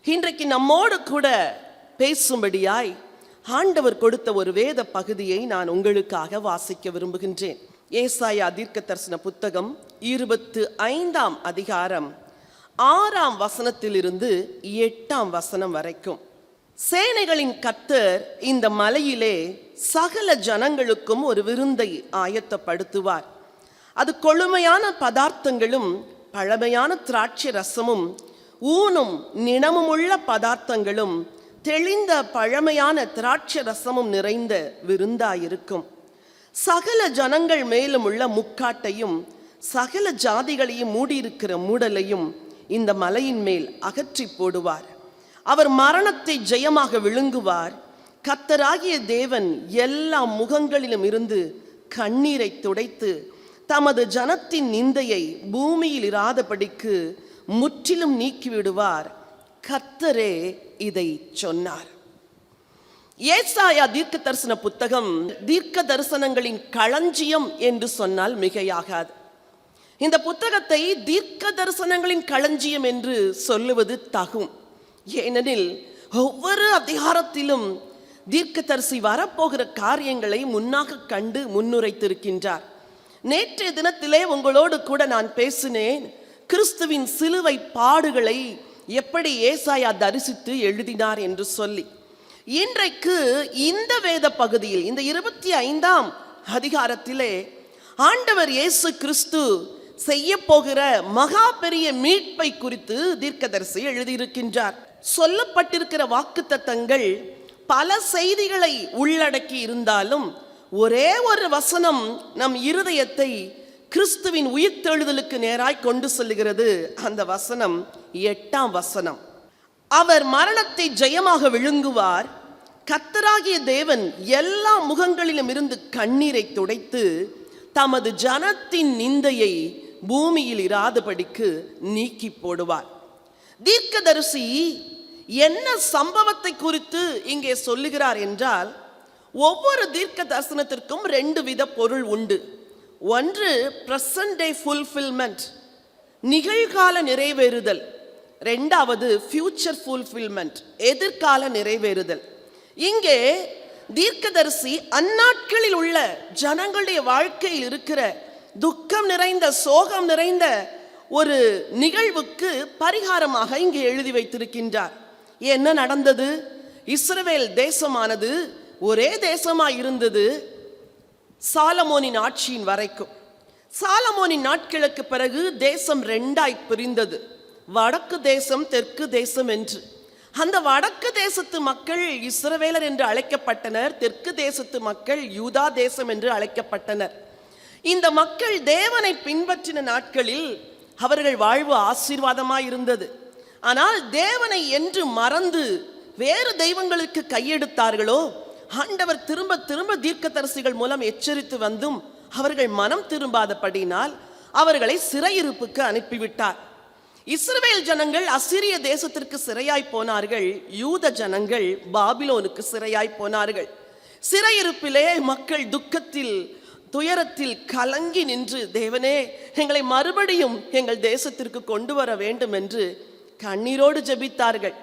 இன்றைக்கு நம்மோடு கூட பேசும்படியாய் ஆண்டவர் கொடுத்த ஒரு வேத பகுதியை நான் உங்களுக்காக வாசிக்க விரும்புகின்றேன். ஏசாயா தீர்க்கதரிசன புத்தகம் 25ஆம் அதிகாரம் 6ஆம் வசனத்திலிருந்து 8ஆம் வசனம் வரைக்கும். சேனைகளின் கர்த்தர் இந்த மலையிலே சகல ஜனங்களுக்கும் ஒரு விருந்தை ஆயத்தப்படுத்துவார். அது கொழுமையான பதார்த்தங்களும் பழமையான திராட்சை ரசமும் ஊனும் நிணமும் உள்ள பதார்த்தங்களும் தெளிந்த பழமையான திராட்சை ரசமும் நிறைந்த விருந்தாயிருக்கும். சகல ஜனங்கள் மேலும் உள்ள முக்காட்டையும் சகல ஜாதிகளையும் மூடியிருக்கிற மூடலையும் இந்த மலையின் மேல் அகற்றி போடுவார். அவர் மரணத்தை ஜெயமாக விழுங்குவார். கர்த்தராகிய தேவன் எல்லா முகங்களிலும் இருந்து கண்ணீரை துடைத்து தமது ஜனத்தின் நிந்தையை பூமியில் இராதபடிக்கு முற்றிலும் நீக்கிவிடுவார். கர்த்தரே இதை சொன்னார். ஏசாயா தீர்க்க தரிசன புத்தகம் தீர்க்க தரிசனங்களின் களஞ்சியம் என்று சொன்னால் மிகையாகாது. இந்த புத்தகத்தை தீர்க்க தரிசனங்களின் களஞ்சியம் என்று சொல்லுவது தகும். ஏனெனில் ஒவ்வொரு அதிகாரத்திலும் தீர்க்கதரிசி வரப்போகிற காரியங்களை முன்னாக கண்டு முன்னுரைத்திருக்கின்றார். நேற்றைய தினத்திலே உங்களோடு கூட நான் பேசினேன், கிறிஸ்துவின் சிலுவை பாடுகளை எப்படி ஏசாயா தரிசித்து எழுதினார் என்று சொல்லி. இன்றைக்கு இந்த வேத பகுதியில் இந்த 25ஆம் அதிகாரத்திலே ஆண்டவர் இயேசு கிறிஸ்து செய்ய போகிற மகா பெரிய மீட்பை குறித்து தீர்க்கதரிசி எழுதியிருக்கின்றார். சொல்லப்பட்டிருக்கிற வாக்குத்தத்தங்கள் பல செய்திகளை உள்ளடக்கி இருந்தாலும் ஒரே ஒரு வசனம் நம் இருதயத்தை கிறிஸ்துவின் உயிர்த்தெழுதலுக்கு நேராய் கொண்டு செல்லுகிறது. அந்த வசனம் 8ஆம் வசனம். அவர் மரணத்தை ஜெயமாக விழுங்குவார். கர்த்தராகிய தேவன் எல்லா முகங்களிலும் இருந்து கண்ணீரை துடைத்து தமது ஜனத்தின் நிந்தையை பூமியில் இராதபடிக்கு நீக்கி போடுவார். தீர்க்கதரிசி என்ன சம்பவத்தை குறித்து இங்கே சொல்லுகிறார் என்றால், ஒவ்வொரு தீர்க்க தரிசனத்திற்கும் 2 வித பொருள் உண்டு. ஒன்று பிரசன்ட் டே ஃபுல்ஃபில்மெண்ட், நிகழ்கால நிறைவேறுதல். 2வது ஃபியூச்சர் ஃபுல்ஃபில்மெண்ட், எதிர்கால நிறைவேறுதல். இங்கே தீர்க்கதரிசி அந்நாட்களில் உள்ள ஜனங்களுடைய வாழ்க்கையில் இருக்கிற துக்கம் நிறைந்த சோகம் நிறைந்த ஒரு நிகழ்வுக்கு பரிகாரமாக இங்கே எழுதி வைத்திருக்கின்றார். என்ன நடந்தது? இஸ்ரவேல் தேசமானது ஒரே தேசமாய் இருந்தது சாலமோனின் ஆட்சியின் வரைக்கும். சாலமோனின் நாட்களுக்கு பிறகு தேசம் 2ஆய் பிரிந்தது, வடக்கு தேசம் தெற்கு தேசம் என்று. அந்த வடக்கு தேசத்து மக்கள் இஸ்ரவேலர் என்று அழைக்கப்பட்டனர், தெற்கு தேசத்து மக்கள் யூதா தேசம் என்று அழைக்கப்பட்டனர். இந்த மக்கள் தேவனை பின்பற்றின நாட்களில் அவர்கள் வாழ்வு ஆசீர்வாதமாய் இருந்தது. ஆனால் தேவனை என்று மறந்து வேறு தெய்வங்களுக்கு கையெடுத்தார்களோ, ஆண்டவர் திரும்ப திரும்ப தீர்க்கதரிசிகள் மூலம் எச்சரித்து வந்தும் அவர்கள் மனம் திரும்பாதபடினால் அவர்களை சிறையிருப்புக்கு அனுப்பிவிட்டார். இஸ்ரவேல் ஜனங்கள் அசிரிய தேசத்திற்கு சிறையாய் போனார்கள், யூத ஜனங்கள் பாபிலோனுக்கு சிறையாய் போனார்கள். சிறையிருப்பிலே மக்கள் துக்கத்தில் துயரத்தில் கலங்கி நின்று, தேவனே எங்களை மறுபடியும் எங்கள் தேசத்திற்கு கொண்டு வர வேண்டும் என்று கண்ணீரோடு ஜெபித்தார்கள்.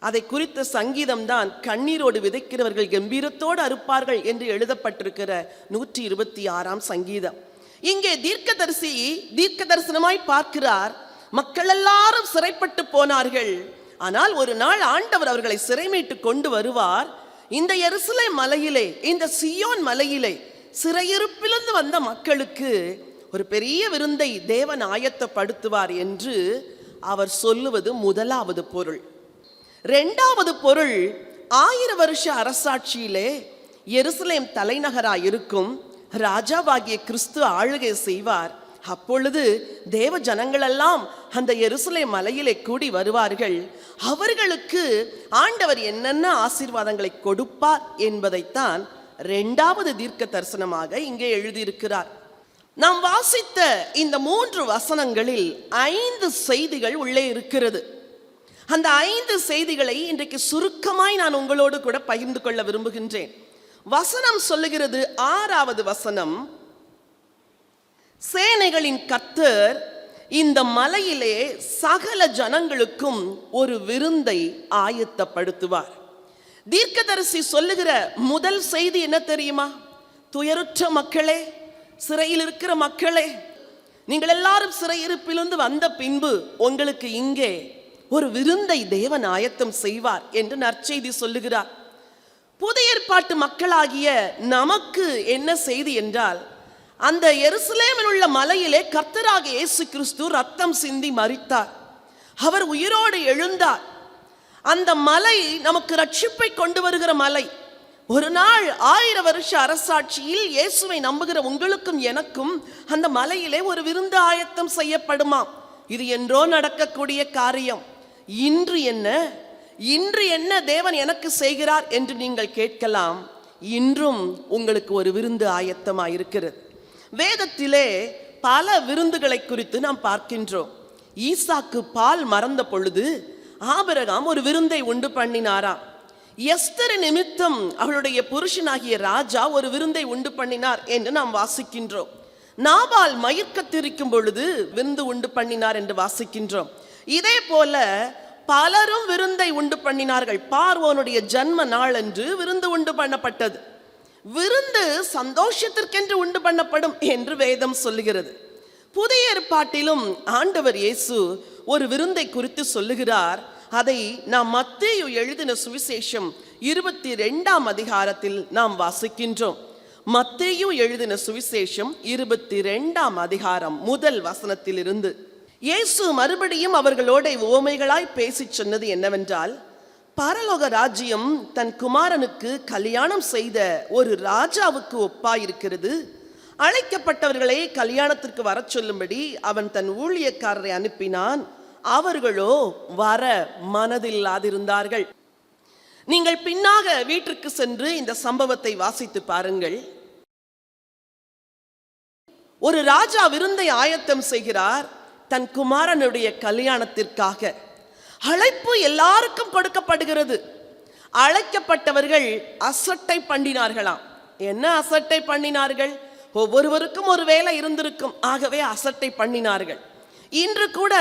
அதை குறித்த சங்கீதம் தான் கண்ணீரோடு விதைக்கிறவர்கள் கம்பீரத்தோடு அறுப்பார்கள் என்று எழுதப்பட்டிருக்கிற 126ஆம் சங்கீதம். இங்கே தீர்க்கதரிசி தீர்க்க தரிசனமாய் பார்க்கிறார். மக்கள் எல்லாரும் சிறைப்பட்டு போனார்கள். ஆனால் ஒரு நாள் ஆண்டவர் அவர்களை சிறைமீட்டு கொண்டு வருவார். இந்த எருசலேம் மலையிலே, இந்த சீயோன் மலையிலே சிறையிருப்பிலிருந்து வந்த மக்களுக்கு ஒரு பெரிய விருந்தை தேவன் ஆயத்தப்படுத்துவார் என்று அவர் சொல்லுவது முதலாவது பொருள். 2வது பொருள், 1000 வருஷ அரசாட்சியிலே எருசலேம் தலைநகராய் இருக்கும் ராஜாவாகிய கிறிஸ்து ஆளுகை செய்வார். அப்பொழுது தேவ ஜனங்களெல்லாம் அந்த எருசலேம் மலையிலே கூடி வருவார்கள். அவர்களுக்கு ஆண்டவர் என்னென்ன ஆசீர்வாதங்களை கொடுப்பார் என்பதைத்தான் 2வது தீர்க்க தரிசனமாக இங்கே எழுதியிருக்கிறார். நாம் வாசித்த இந்த 3 வசனங்களில் 5 செய்திகள் உள்ளே இருக்கிறது. அந்த 5 செய்திகளை இன்றைக்கு சுருக்கமாய் நான் உங்களோடு கூட பகிர்ந்து கொள்ள விரும்புகின்றேன். வசனம் சொல்லுகிறது, 6வது வசனம், சேனைகளின் கர்த்தர் இந்த மலையிலே சகல ஜனங்களுக்கும் ஒரு விருந்தை ஆயத்தப்படுத்துவார். தீர்க்கதரிசி சொல்லுகிற முதல் செய்தி என்ன தெரியுமா? துயருற்ற மக்களே, சிறையில் இருக்கிற மக்களே, நீங்கள் எல்லாரும் சிறையிருப்பிலிருந்து வந்த பின்பு உங்களுக்கு இங்கே ஒரு விருந்தை தேவன் ஆயத்தம் செய்வார் என்று நற்செய்தி சொல்லுகிறார். புதிய ஏற்பாட்டு மக்களாகிய நமக்கு என்ன செய்தி என்றால், அந்த எருசலேமில் உள்ள மலையிலே கர்த்தராகிய இயேசு கிறிஸ்து ரத்தம் சிந்தி மரித்தார். அவர் உயிரோடு எழுந்தார். அந்த மலை நமக்கு ரட்சிப்பை கொண்டு வருகிற மலை. ஒரு நாள் 1000 வருஷ அரசாட்சியில் இயேசுவை நம்புகிற உங்களுக்கும் எனக்கும் அந்த மலையிலே ஒரு விருந்து ஆயத்தம் செய்யப்படுமாம். இது என்றோ நடக்கக்கூடிய காரியம். இன்று என்ன தேவன் எனக்கு செய்கிறார் என்று நீங்கள் கேட்கலாம். இன்றும் உங்களுக்கு ஒரு விருந்து ஆயத்தமாயிருக்கிறது. வேதத்திலே பல விருந்துகளை குறித்து நாம் பார்க்கின்றோம். ஈசாக்கு பால் மறந்த பொழுது ஆபிரகாம் ஒரு விருந்தை உண்டு பண்ணினாராம். எஸ்தர் நிமித்தம் அவளுடைய புருஷனாகிய ராஜா ஒரு விருந்தை உண்டு பண்ணினார் என்று நாம் வாசிக்கின்றோம். நாபால் மயிர்க்கத்திருக்கும் பொழுது விருந்து உண்டு பண்ணினார் என்று வாசிக்கின்றோம். இதே போல பலரும் விருந்தை உண்டு பண்ணினார்கள். பார்வோனுடைய ஜன்ம நாள் என்று விருந்து உண்டு பண்ணப்பட்டது. விருந்து சந்தோஷத்திற்கென்று உண்டு பண்ணப்படும் என்று வேதம் சொல்லுகிறது. புதிய ஏற்பாட்டிலும் ஆண்டவர் இயேசு ஒரு விருந்தை குறித்து சொல்லுகிறார். அதை நாம் மத்தேயு எழுதின சுவிசேஷம் 22ஆம் அதிகாரத்தில் நாம் வாசிக்கின்றோம். மத்தேயு எழுதின சுவிசேஷம் 22ஆம் அதிகாரம் முதல் வசனத்திலிருந்து. இயேசு மறுபடியும் அவர்களோட உவமைகளாய் பேசி சொன்னது என்னவென்றால், பரலோக ராஜ்யம் தன் குமாரனுக்கு கல்யாணம் செய்த ஒரு ராஜாவுக்கு ஒப்பாயிருக்கிறது. அழைக்கப்பட்டவர்களை கல்யாணத்திற்கு வர சொல்லும்படி அவன் தன் ஊழியக்காரரை அனுப்பினான். அவர்களோ வர மனதில்லாதிருந்தார்கள். நீங்கள் பின்னாக வீட்டிற்கு சென்று இந்த சம்பவத்தை வாசித்து பாருங்கள். ஒரு ராஜா விருந்தை ஆயத்தம் செய்கிறார் தன் குமாரனுடைய கல்யாணத்திற்காக. அழைப்பு எல்லாருக்கும் கொடுக்கப்படுகிறது. அழைக்கப்பட்டவர்கள் அசட்டை பண்ணினார்களாம். என்ன அசட்டை பண்ணினார்கள்? ஒவ்வொருவருக்கும் ஒரு வேலை இருந்திருக்கும், ஆகவே அசட்டை பண்ணினார்கள். இன்று கூட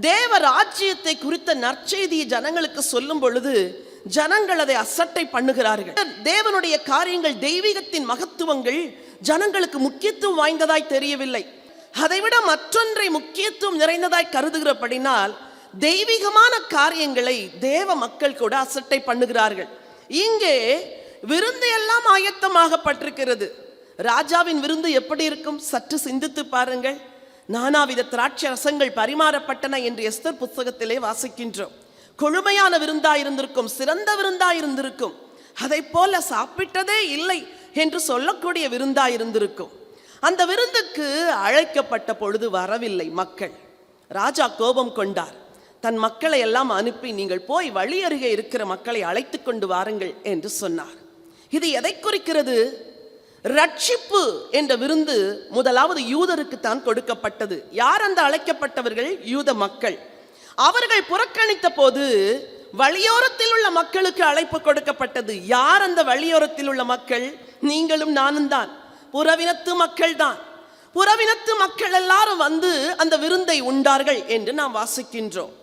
தேவ ராஜ்யத்தை குறித்த நற்செய்தியை ஜனங்களுக்கு சொல்லும் பொழுது ஜனங்கள் அதை அசட்டை பண்ணுகிறார்கள். தேவனுடைய காரியங்கள், தெய்வீகத்தின் மகத்துவங்கள் ஜனங்களுக்கு முக்கியத்துவம் வாய்ந்ததாய் தெரியவில்லை. அதைவிட மற்றொன்றை முக்கியத்துவம் நிறைந்ததாய் கருதுகிறபடினால் தெய்வீகமான காரியங்களை தேவ மக்கள் கூட அசட்டை பண்ணுகிறார்கள். இங்கே விருந்து எல்லாம் ஆயத்தமாகப்பட்டிருக்கிறது. ராஜாவின் விருந்து எப்படி இருக்கும்? சற்று சிந்தித்து பாருங்கள். நானாவித திராட்சை ரசங்கள் பரிமாறப்பட்டன என்று எஸ்தர் புத்தகத்திலே வாசிக்கின்றோம். கொழுமையான விருந்தாயிருந்திருக்கும், சிறந்த விருந்தாயிருந்திருக்கும். அதை போல சாப்பிட்டதே இல்லை என்று சொல்லக்கூடிய விருந்தாயிருந்திருக்கும். அந்த விருந்துக்கு அழைக்கப்பட்ட பொழுது வரவில்லை மக்கள். ராஜா கோபம் கொண்டார். தன் மக்களை எல்லாம் அனுப்பி, நீங்கள் போய் வழி அருகே இருக்கிற மக்களை அழைத்து கொண்டு வாருங்கள் என்று சொன்னார். இது எதை குறிக்கிறது? ரட்சிப்பு என்ற விருந்து முதலாவது யூதருக்கு தான் கொடுக்கப்பட்டது. யார் அந்த அழைக்கப்பட்டவர்கள்? யூத மக்கள். அவர்கள் புறக்கணித்த போது வழியோரத்தில் உள்ள மக்களுக்கு அழைப்பு கொடுக்கப்பட்டது. யார் அந்த வழியோரத்தில் உள்ள மக்கள்? நீங்களும் நானும் தான். புறவினத்து மக்கள் தான். புறவினத்து மக்கள் எல்லாரும் வந்து அந்த விருந்தை உண்டார்கள் என்று நாம் வாசிக்கின்றோம்.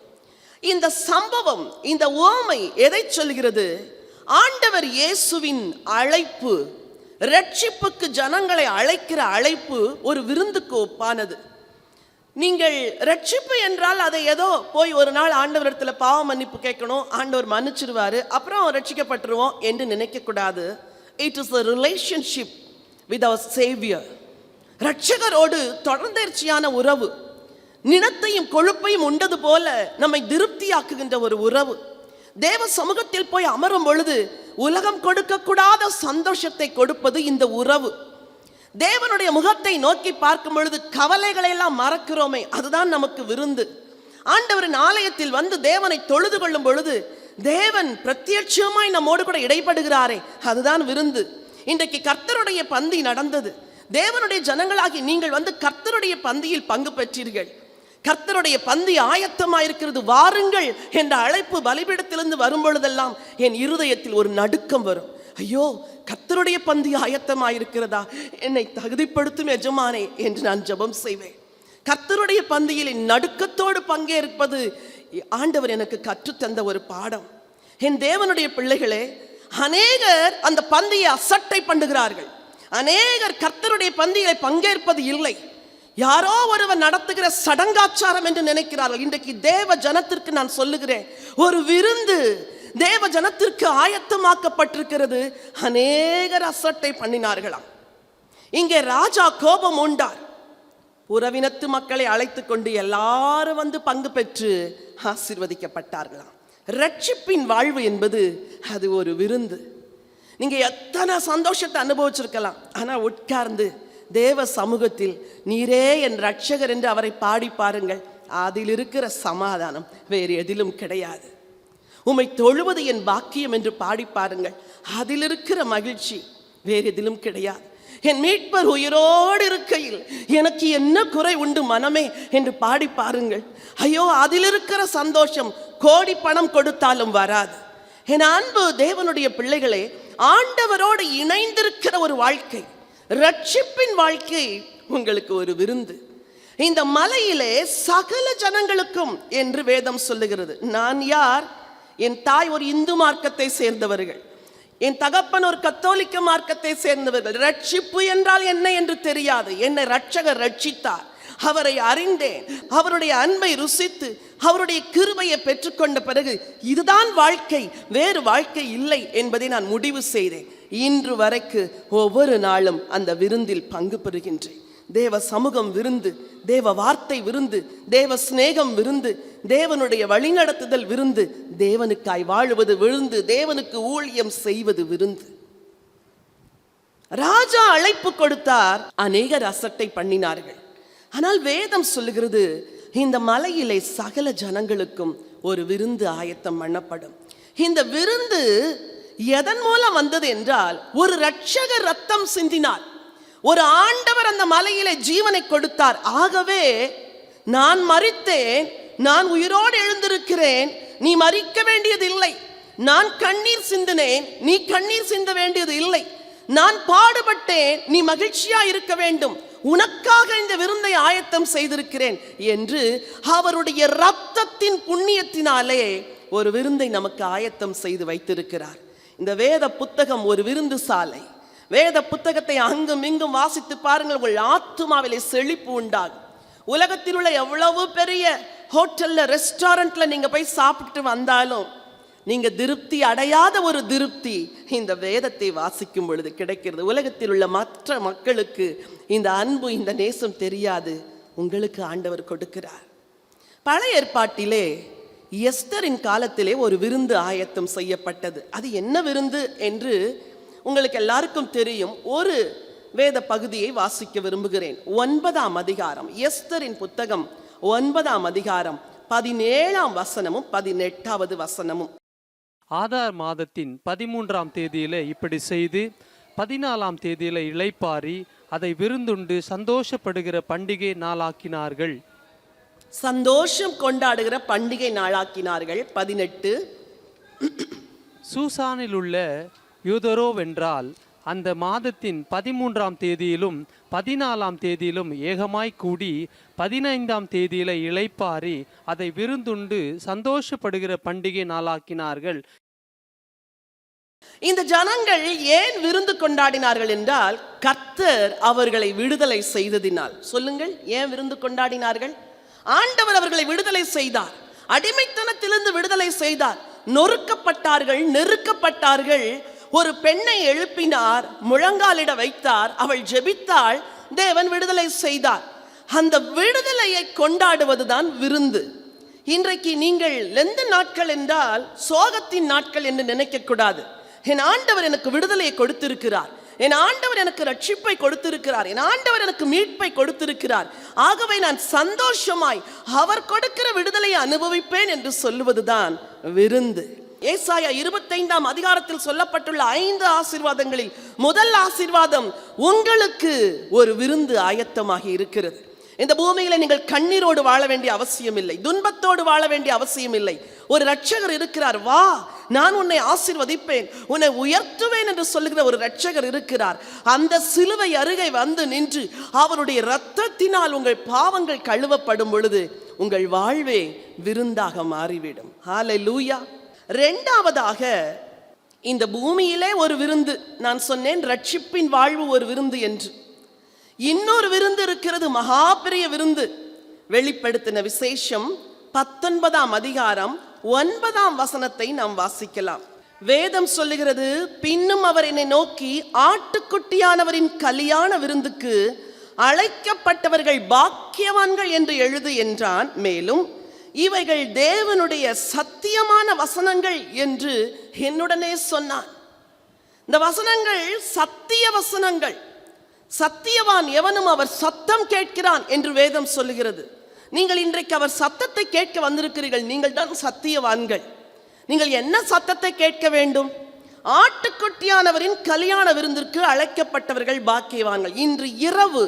இந்த சம்பவம், இந்த உவமை எதை சொல்கிறது? ஆண்டவர் இயேசுவின் அழைப்பு, ரட்சிப்புக்கு ஜனங்களை அழைக்கிற அழைப்பு ஒரு விருந்துக்கு ஒப்பானது. நீங்கள் ரட்சிப்பு என்றால் அதை ஏதோ போய் ஒரு நாள் ஆண்டவரிடத்தில் பாவ மன்னிப்பு கேட்கணும், ஆண்டவர் மன்னிச்சிருவாரு, அப்புறம் ரட்சிக்கப்பட்டுருவோம் என்று நினைக்கக்கூடாது. It is a relationship with our Savior. ரட்சகரோடு தொடர்ந்தேர்ச்சியான உறவு. நினத்தையும் கொழுப்பையும் உண்டது போல நம்மை திருப்தியாக்குகின்ற ஒரு உறவு. தேவ சமூகத்தில் போய் அமரும் பொழுது உலகம் கொடுக்கக்கூடாத சந்தோஷத்தை கொடுப்பது இந்த உறவு. தேவனுடைய முகத்தை நோக்கி பார்க்கும் பொழுது கவலைகளை எல்லாம் மறக்கிறோமே, அதுதான் நமக்கு விருந்து. ஆண்டவரின் ஆலயத்தில் வந்து தேவனை தொழுது கொள்ளும் பொழுது தேவன் பிரத்யட்சமாய் நம்மோடு கூட இடைப்படுகிறாரே, அதுதான் விருந்து. இன்றைக்கு கர்த்தருடைய பந்தி நடந்தது. தேவனுடைய ஜனங்களாகி நீங்கள் வந்து கர்த்தருடைய பந்தியில் பங்கு பெற்றீர்கள். கர்த்தருடைய பந்தி ஆயத்தமாயிருக்கிறது, வாருங்கள் என்ற அழைப்பு பலிபீடத்திலிருந்து வரும் பொழுதெல்லாம் என் இருதயத்தில் ஒரு நடுக்கம் வரும். ஐயோ, கர்த்தருடைய பந்தி ஆயத்தமாயிருக்கிறதா, என்னை தகுதிப்படுத்தும் எஜமானே என்று நான் ஜெபம் செய்வேன். கர்த்தருடைய பந்தியில் நடுக்கத்தோடு பங்கேற்பது ஆண்டவர் எனக்கு கற்றுத்தந்த ஒரு பாடம். என் தேவனுடைய பிள்ளைகளே, அநேகர் அந்த பந்தியை அசட்டை பண்ணுகிறார்கள். அநேகர் கர்த்தருடைய பந்தியை பங்கேற்பது இல்லை. யாரோ ஒருவர் நடத்துகிற சடங்காச்சாரம் என்று நினைக்கிறார்கள். இன்றைக்கு தேவ ஜனத்திற்கு நான் சொல்லுகிறேன், ஒரு விருந்து தேவ ஜனத்திற்கு ஆயத்தமாக்கப்பட்டிருக்கிறது. அநேகர் அசட்டை பண்ணினார்களாம். இங்கே ராஜா கோபம் உண்டார். புறவினத்து மக்களை அழைத்து கொண்டு எல்லாரும் வந்து பங்கு பெற்று ஆசீர்வதிக்கப்பட்டார்களாம். ரட்சிப்பின் வாழ்வு என்பது அது ஒரு விருந்து. நீங்க எத்தனை சந்தோஷத்தை அனுபவிச்சிருக்கலாம், ஆனா உட்கார்ந்து தேவ சமூகத்தில் நீரே என் ரட்சகர் என்று அவரை பாடி பாருங்கள். அதில் இருக்கிற சமாதானம் வேறு எதிலும் கிடையாது. உம்மை தொழுவது என் பாக்கியம் என்று பாடி பாருங்கள். அதில் இருக்கிற மகிழ்ச்சி வேறு எதிலும் கிடையாது. என் மீட்பர் உயிரோடு இருக்கையில் எனக்கு என்ன குறை உண்டு மனமே என்று பாடி பாருங்கள். ஐயோ, அதில் இருக்கிற சந்தோஷம் கோடி பணம் கொடுத்தாலும் வராது. என் அன்பு தேவனுடைய பிள்ளைகளே, ஆண்டவரோடு இணைந்திருக்கிற ஒரு வாழ்க்கை, ரட்சிப்பின் வாழ்க்கை உங்களுக்கு ஒரு விருந்து. இந்த மலையிலே சகல ஜனங்களுக்கும் என்று வேதம் சொல்லுகிறது. நான் யார்? என் தாய் ஒரு இந்து மார்க்கத்தை சேர்ந்தவர்கள், என் தகப்பன் ஒரு கத்தோலிக்க மார்க்கத்தை சேர்ந்தவர்கள். ரட்சிப்பு என்றால் என்ன என்று தெரியாது. என்னை ரட்சகர் ரட்சித்தார், அவரை அறிந்தேன், அவருடைய அன்பை ருசித்து அவருடைய கிருபையை பெற்றுக்கொண்ட பிறகு இதுதான் வாழ்க்கை, வேறு வாழ்க்கை இல்லை என்பதை நான் முடிவு செய்தேன். இன்று வரைக்கு ஒவ்வொரு நாளும் அந்த விருந்தில் பங்கு பெறுகின்றேன். தேவ சமூகம் விருந்து, தேவ வார்த்தை விருந்து, தேவ சிநேகம் விருந்து, தேவனுடைய வழிநடத்துதல் விருந்து, தேவனுக்காய் வாழுவது விருந்து, தேவனுக்கு ஊழியம் செய்வது விருந்து. ராஜா அழைப்பு கொடுத்தார், அநேகர் அசட்டை பண்ணினார்கள். ஆனால் வேதம் சொல்லுகிறது, இந்த மலையிலே சகல ஜனங்களுக்கும் ஒரு விருந்து ஆயத்தம் பண்ணப்படும். இந்த விருந்து எதன் மூலம் வந்தது என்றால், ஒரு இரட்சகர் ரத்தம் சிந்தினார். ஒரு ஆண்டவர் அந்த மலையிலே ஜீவனை கொடுத்தார். ஆகவே நான் மரித்தேன், நான் உயிரோடு எழுந்திருக்கிறேன், நீ மரிக்க வேண்டியது இல்லை. நான் கண்ணீர் சிந்தினேன், நீ கண்ணீர் சிந்த வேண்டியது இல்லை. நான் பாடுபட்டேன், நீ மகிழ்ச்சியா இருக்க வேண்டும், உனக்காக இந்த விருந்தை ஆயத்தம் செய்திருக்கிறேன் என்று அவருடைய இரத்தத்தின் புண்ணியத்தினாலே ஒரு விருந்தை நமக்கு ஆயத்தம் செய்து வைத்திருக்கிறார். இந்த வேத புத்தகம் ஒரு விருந்து சாலை. வேத புத்தகத்தை அங்கும் இங்கும் வாசித்து பாருங்கள், உங்கள் ஆத்துமாவிலே செழிப்பு உண்டாகும். உலகத்தில் உள்ள எவ்வளவு பெரிய ஹோட்டல்ல, ரெஸ்டாரண்ட்ல நீங்க போய் சாப்பிட்டு வந்தாலும் நீங்க திருப்தி அடையாத ஒரு திருப்தி இந்த வேதத்தை வாசிக்கும் பொழுது கிடைக்கிறது. உலகத்தில் உள்ள மற்ற மக்களுக்கு இந்த அன்பு, இந்த நேசம் தெரியாது, உங்களுக்கு ஆண்டவர் கொடுக்கிறார். பழைய ஏற்பாட்டிலே எஸ்தரின் காலத்திலே ஒரு விருந்து ஆயத்தம் செய்யப்பட்டது. அது என்ன விருந்து என்று உங்களுக்கு எல்லாருக்கும் தெரியும். ஒரு வேத பகுதியை வாசிக்க விரும்புகிறேன். 9ஆம் அதிகாரம், எஸ்தரின் புத்தகம் 9ஆம் அதிகாரம் 17ஆம் வசனமும் 18வது வசனமும். ஆதார் மாதத்தின் 13ஆம் தேதியில இப்படி செய்து 14ஆம் தேதியில இளைப்பாரி அதை விருந்துண்டு சந்தோஷப்படுகிற பண்டிகை நாளாக்கினார்கள். சந்தோஷம் கொண்டாடுகிற பண்டிகை நாளாக்கினார்கள். 18 சூசானில் உள்ள யூதரோவென்றால் அந்த மாதத்தின் 13ஆம் தேதியிலும் 14ஆம் தேதியிலும் ஏகமாய் கூடி 15ஆம் தேதியில இளைப்பாரி அதை விருந்துண்டு சந்தோஷப்படுகிற பண்டிகை நாளாக்கினார்கள். இந்த ஜனங்கள் ஏன் விருந்து கொண்டாடினார்கள் என்றால், கர்த்தர் அவர்களை விடுதலை செய்ததினால். சொல்லுங்கள், ஏன் விருந்து கொண்டாடினார்கள்? ஆண்டவர் அவர்களை விடுதலை செய்தார், அடிமைத்தனத்திலிருந்து விடுதலை செய்தார். நொறுக்கப்பட்டார்கள், நெருக்கப்பட்டார்கள். ஒரு பெண்ணை எழுப்பினார், முழங்காலிட வைத்தார், அவள் ஜெபித்தாள், தேவன் விடுதலை செய்தார். அந்த விடுதலையை கொண்டாடுவதுதான் விருந்து. இன்றைக்கு நீங்கள் லெந்த நாட்கள் என்றால் சோகத்தின் நாட்கள் என்று நினைக்க கூடாது. என் ஆண்டவர் எனக்கு விடுதலையை கொடுத்திருக்கிறார், என் ஆண்டவர் எனக்கு ரட்சிப்பை கொடுத்திருக்கிறார், என் ஆண்டவர் எனக்கு மீட்பை கொடுத்திருக்கிறார், ஆகவே நான் சந்தோஷமாய் அவர் கொடுக்கிற விடுதலையை அனுபவிப்பேன் என்று சொல்லுவதுதான் விருந்து. ஏசாயா 25ஆம் அதிகாரத்தில் சொல்லப்பட்டுள்ள 5 ஆசீர்வாதங்களில் முதல் ஆசீர்வாதம், உங்களுக்கு ஒரு விருந்து ஆயத்தமாகி இருக்கிறது. இந்த பூமியில நீங்கள் கண்ணீரோடு வாழ வேண்டிய அவசியம் இல்லை, துன்பத்தோடு வாழ வேண்டிய அவசியம் இல்லை. ஒரு இரட்சகர் இருக்கிறார், வா நான் உன்னை ஆசீர்வதிப்பேன், உன்னை உயர்த்துவேன் என்று சொல்லுகிற ஒரு இரட்சகர் இருக்கிறார். அந்த சிலுவை அருகே வந்து நின்று அவருடைய இரத்தத்தினால் உங்கள் பாவங்கள் கழுவப்படும் பொழுது உங்கள் வாழ்வே விருந்தாக மாறிவிடும். ஹல்லேலூயா. இரண்டாவதாக, இந்த பூமியிலே ஒரு விருந்து. நான் சொன்னேன் ரட்சிப்பின் வாழ்வு ஒரு விருந்து என்று. இன்னொரு விருந்து இருக்கிறது, மகா பெரிய விருந்து. வெளிப்படுத்தின விசேஷம் 19ஆம் அதிகாரம் 9ஆம் வசனத்தை நாம் வாசிக்கலாம். வேதம் சொல்லுகிறது, பின்னும் அவர் என்னை நோக்கி, ஆட்டுக்குட்டியானவரின் கல்யாண விருந்துக்கு அழைக்கப்பட்டவர்கள் பாக்கியவான்கள் என்று எழுது என்றான். மேலும் இவைகள் தேவனுடைய சத்தியமான வசனங்கள் என்று என்னுடனே சொன்னான். இந்த வசனங்கள் சத்திய வசனங்கள். சத்தியவான் எவனும் அவர் சத்தம் கேட்கிறான் என்று வேதம் சொல்லுகிறது. நீங்கள் இன்றைக்கு அவர் சத்தத்தை கேட்க வந்திருக்கிறீர்கள். நீங்கள் தான் சத்தியவான்கள். நீங்கள் என்ன சத்தத்தை கேட்க வேண்டும்? ஆட்டுக்குட்டியானவரின் கல்யாண விருந்திற்கு அழைக்கப்பட்டவர்கள் பாக்கியவான்கள். இன்று இரவு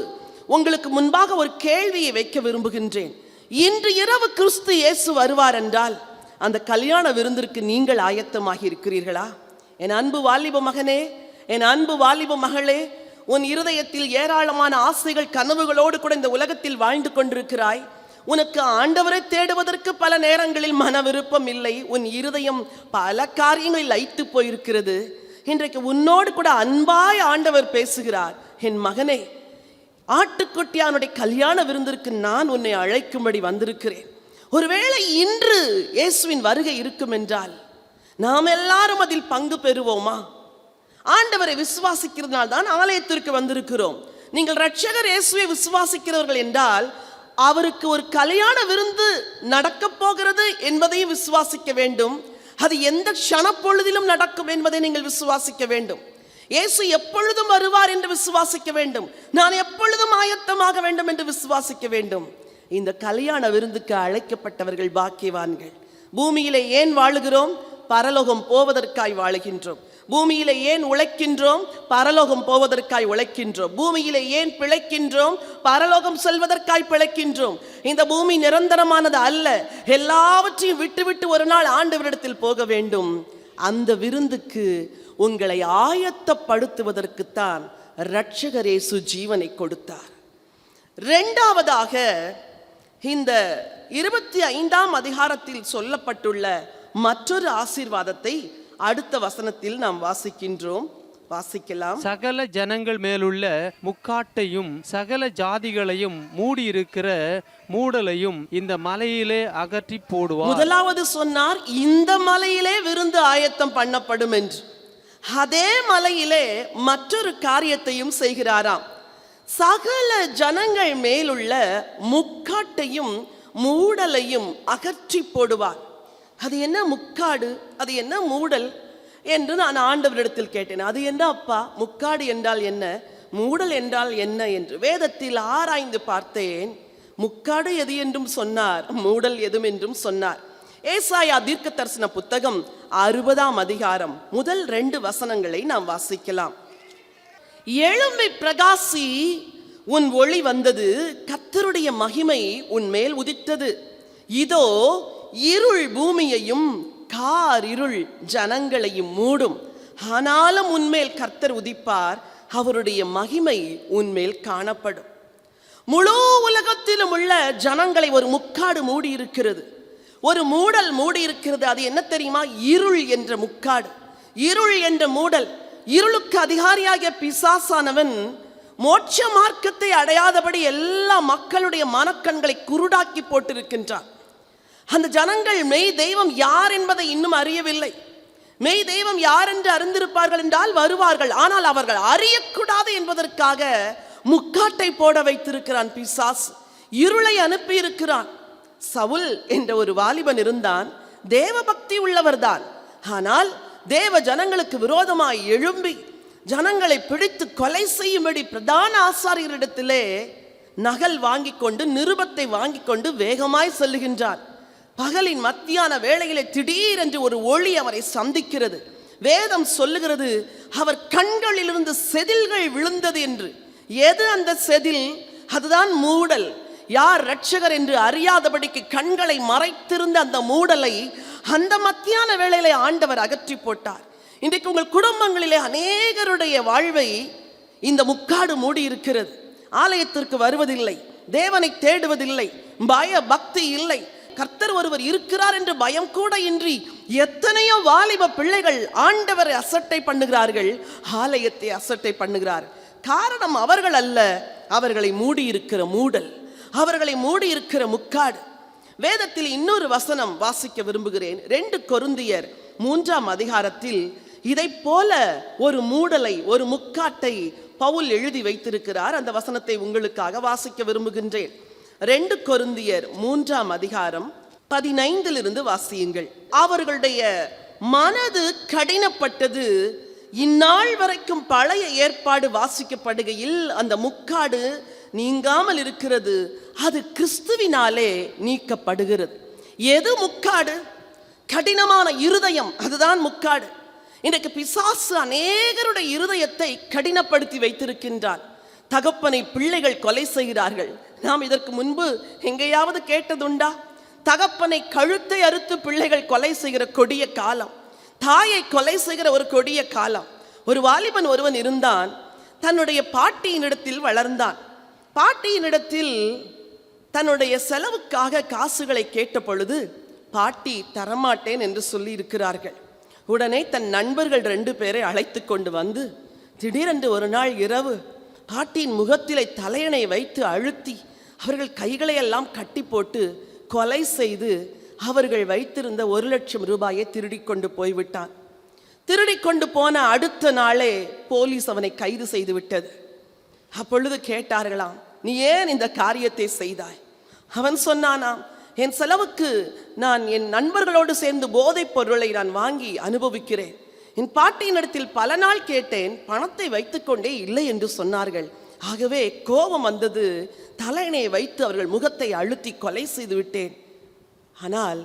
உங்களுக்கு முன்பாக ஒரு கேள்வியை வைக்க விரும்புகின்றேன். இன்று இரவு கிறிஸ்து இயேசு வருவார் என்றால் அந்த கல்யாண விருந்திற்கு நீங்கள் ஆயத்தமாகி இருக்கிறீர்களா? என் அன்பு வாலிப மகனே, என் அன்பு வாலிப மகளே, உன் இருதயத்தில் ஏராளமான ஆசைகள் கனவுகளோடு கூட இந்த உலகத்தில் வாழ்ந்து கொண்டிருக்கிறாய். உனக்கு ஆண்டவரை தேடுவதற்கு பல நேரங்களில் மன விருப்பம் இல்லை. உன் இருதயம் பல காரியங்களில் லயித்து போயிருக்கிறது. இன்றைக்கு உன்னோடு கூட அன்பாய் ஆண்டவர் பேசுகிறார். என் மகனே, ஆட்டுக்குட்டியானுடைய கல்யாண விருந்திற்கு நான் உன்னை அழைக்கும்படி வந்திருக்கிறேன். ஒருவேளை இன்று இயேசுவின் வருகை இருக்கும் என்றால் நாம் எல்லாரும் அதில் பங்கு பெறுவோமா? ஆண்டவரை விசுவாசிக்கிறதுனால் தான் ஆலயத்திற்கு வந்திருக்கிறோம். நீங்கள் இரட்சகர் இயேசுவை விசுவாசிக்கிறவர்கள் என்றால் அவருக்கு ஒரு கல்யாண விருந்து நடக்கப் போகிறது என்பதையும் விசுவாசிக்க வேண்டும். அது எந்த க்ஷணப்பொழுதிலும் நடக்கும் என்பதை நீங்கள் விசுவாசிக்க வேண்டும். இயேசு எப்பொழுதும் வருவார் என்று விசுவாசிக்க வேண்டும். நான் எப்பொழுதும் ஆயத்தமாக வேண்டும் என்று விசுவாசிக்க வேண்டும். இந்த கல்யாண விருந்துக்கு அழைக்கப்பட்டவர்கள் பாக்கியவான்கள். பூமியிலே ஏன் வாழுகிறோம்? பரலோகம் போவதற்காய் வாழுகின்றோம். பூமியிலே ஏன் உழைக்கின்றோம்? பரலோகம் போவதற்காய் உழைக்கின்றோம். பூமியிலே ஏன் பிழைக்கின்றோம்? பரலோகம் செல்வதற்காய் பிழைக்கின்றோம். இந்த பூமி நிரந்தரமானது அல்ல. எல்லாவற்றையும் விட்டுவிட்டு ஒரு நாள் ஆண்டவரிடத்தில் போக வேண்டும். அந்த விருந்துக்கு உங்களை ஆயத்தப்படுத்துவதற்குத்தான் இரட்சகர் இயேசு ஜீவனை கொடுத்தார். இரண்டாவதாக, இந்த 25ஆம் அதிகாரத்தில் சொல்லப்பட்டுள்ள மற்றொரு ஆசீர்வாதத்தை அடுத்த வசனத்தில் நாம் வாசிக்கலாம். சகல ஜனங்கள் மேலுள்ள முக்காட்டையும் சகல ஜாதிகளையும் மூடியிருக்கிற மூடலையும் இந்த மலையிலே அகற்றி போடுவார். முதலாவது சொன்னார், இந்த மலையிலே விருந்து ஆயத்தம் பண்ணப்படும் என்று. அதே மலையிலே மற்றொரு காரியத்தையும் செய்கிறாராம். சகல ஜனங்கள் மேலுள்ள முக்காட்டையும் மூடலையும் அகற்றி போடுவார். அது என்ன முக்காடு, அது என்ன மூடல் என்று நான் ஆண்டவரிடத்தில் கேட்டேன். அது என்ன அப்பா, முக்காடு என்றால் என்ன, மூடல் என்றால் என்ன என்று வேதத்தில் ஆராய்ந்து பார்த்தேன். முக்காடு எது என்றும் சொன்னார், மூடல் எதும் என்றும் சொன்னார். ஏசாயா தீர்க்க தரிசன புத்தகம் 60ஆம் அதிகாரம் முதல் 2 வசனங்களை நாம் வாசிக்கலாம். எழும்பி பிரகாசி, உன் ஒளி வந்தது, கர்த்தருடைய மகிமை உன் மேல் உதித்தது. இதோ இருள் பூமியையும் கார் இருள் ஜனங்களையும் மூடும். ஆனாலும் உன்மேல் கர்த்தர் உதிப்பார், அவருடைய மகிமை உன்மேல் காணப்படும். முழு உலகத்திலும் உள்ள ஜனங்களை ஒரு முக்காடு மூடி இருக்கிறது, ஒரு மூடல் மூடி இருக்கிறது. அது என்ன தெரியுமா? இருள் என்ற முக்காடு, இருள் என்ற மூடல். இருளுக்கு அதிகாரியாகிய பிசாசானவன் மோட்ச மார்க்கத்தை அடையாதபடி எல்லா மக்களுடைய மனக்கண்களை குருடாக்கி போட்டிருக்கின்றான். அந்த ஜனங்கள் மெய் தெய்வம் யார் என்பதை இன்னும் அறியவில்லை. மெய் தெய்வம் யார் என்று அறிந்திருப்பார்கள் என்றால் வருவார்கள். ஆனால் அவர்கள் அறியக்கூடாது என்பதற்காக முக்காட்டை போட வைத்திருக்கிறான் பிசாசு. இருளை அனுப்பி இருக்கிறான். சவுல் என்ற ஒரு வாலிபன் இருந்தான், தேவ பக்தி உள்ளவர்தான். ஆனால் தேவ ஜனங்களுக்கு விரோதமாய் எழும்பி ஜனங்களை பிடித்து கொலை செய்யும்படி பிரதான ஆசாரியரிடத்திலே நகல் வாங்கி கொண்டு, நிருபத்தை வாங்கி கொண்டு வேகமாய் செல்லுகின்றார். பகலின் மத்தியான வேளையிலே திடீரென்று ஒரு ஒளி அவரை சந்திக்கிறது. வேதம் சொல்லுகிறது, அவர் கண்களிலிருந்து செதில்கள் விழுந்தது என்று. எது அந்த செதில்? அதுதான் மூடல். யார் இரட்சகர் என்று அறியாதபடிக்கு கண்களை மறைத்திருந்த அந்த மூடலை அந்த மத்தியான வேளையிலே ஆண்டவர் அகற்றி போட்டார். இன்றைக்கு உங்கள் குடும்பங்களிலே அநேகருடைய வாழ்வை இந்த முக்காடு மூடி இருக்கிறது. ஆலயத்திற்கு வருவதில்லை, தேவனை தேடுவதில்லை, பய பக்தி இல்லை, கர்த்தர் ஒருவர் இருக்கிறார் என்று பயம் கூட இன்றி எத்தனையோ வாலிப பிள்ளைகள் ஆண்டவரை அசட்டை பண்ணுகிறார்கள், ஆலயத்தை அசட்டை பண்ணுகிறார். காரணம் அவர்கள் அல்ல, அவர்களை மூடி இருக்கிற மூடல், அவர்களை மூடி இருக்கிற முக்காடு. வேதத்தில் இன்னொரு வசனம் வாசிக்க விரும்புகிறேன். 2 கொரிந்தியர் 3ஆம் அதிகாரத்தில் இதை போல ஒரு மூடலை, ஒரு முக்காட்டை பவுல் எழுதி வைத்திருக்கிறார். அந்த வசனத்தை உங்களுக்காக வாசிக்க விரும்புகின்றேன். 2 கொரிந்தியர் 3ஆம் அதிகாரம் 15 வாசியுங்கள். அவர்களுடைய மனது கடினப்பட்டது, இந்நாள் வரைக்கும் பழைய ஏற்பாடு வாசிக்கப்படுகையில் அந்த முக்காடு நீங்காமல் இருக்கிறது, அது கிறிஸ்துவினாலே நீக்கப்படுகிறது. எது முக்காடு? கடினமான இருதயம், அதுதான் முக்காடு. இன்றைக்கு பிசாசு அநேகருடைய இருதயத்தை கடினப்படுத்தி வைத்திருக்கின்றான். தகப்பனை பிள்ளைகள் கொலை செய்கிறார்கள். நாம் இதற்கு முன்பு எங்கேயாவது கேட்டதுண்டா? தகப்பனை கழுத்தை அறுத்து பிள்ளைகள் கொலை செய்கிற கொடிய காலம், தாயை கொலை செய்கிற ஒரு கொடிய காலம். ஒரு வாலிபன் ஒருவன் இருந்தான், தன்னுடைய பாட்டியினிடத்தில் வளர்ந்தான். பாட்டியினிடத்தில் தன்னுடைய செலவுக்காக காசுகளை கேட்ட பொழுது பாட்டி தரமாட்டேன் என்று சொல்லி இருக்கிறார்கள். உடனே தன் நண்பர்கள் 2 பேரை அழைத்து கொண்டு வந்து திடீரென்று ஒரு நாள் இரவு பாட்டியின் முகத்திலே தலையணை வைத்து அழுத்தி அவர்கள் கைகளை எல்லாம் கட்டி போட்டு கொலை செய்து அவர்கள் வைத்திருந்த 1,00,000 ரூபாயை திருடி கொண்டு போய்விட்டான். திருடி கொண்டு போன அடுத்த நாளே போலீஸ் அவனை கைது செய்து விட்டது. அப்பொழுது கேட்டார்களாம், நீ ஏன் இந்த காரியத்தை செய்தாய்? அவன் சொன்னானாம், என் செலவுக்கு நான் என் நண்பர்களோடு சேர்ந்து போதைப் பொருளை நான் வாங்கி அனுபவிக்கிறேன். என் பாட்டியினிடத்தில் பல நாள் கேட்டேன், பணத்தை வைத்துக்கொண்டே இல்லை என்று சொன்னார்கள். ஆகவே கோபம் வந்தது, தலையணையை வைத்து அவர்கள் முகத்தை அழுத்தி கொலை செய்து விட்டேன். ஆனால்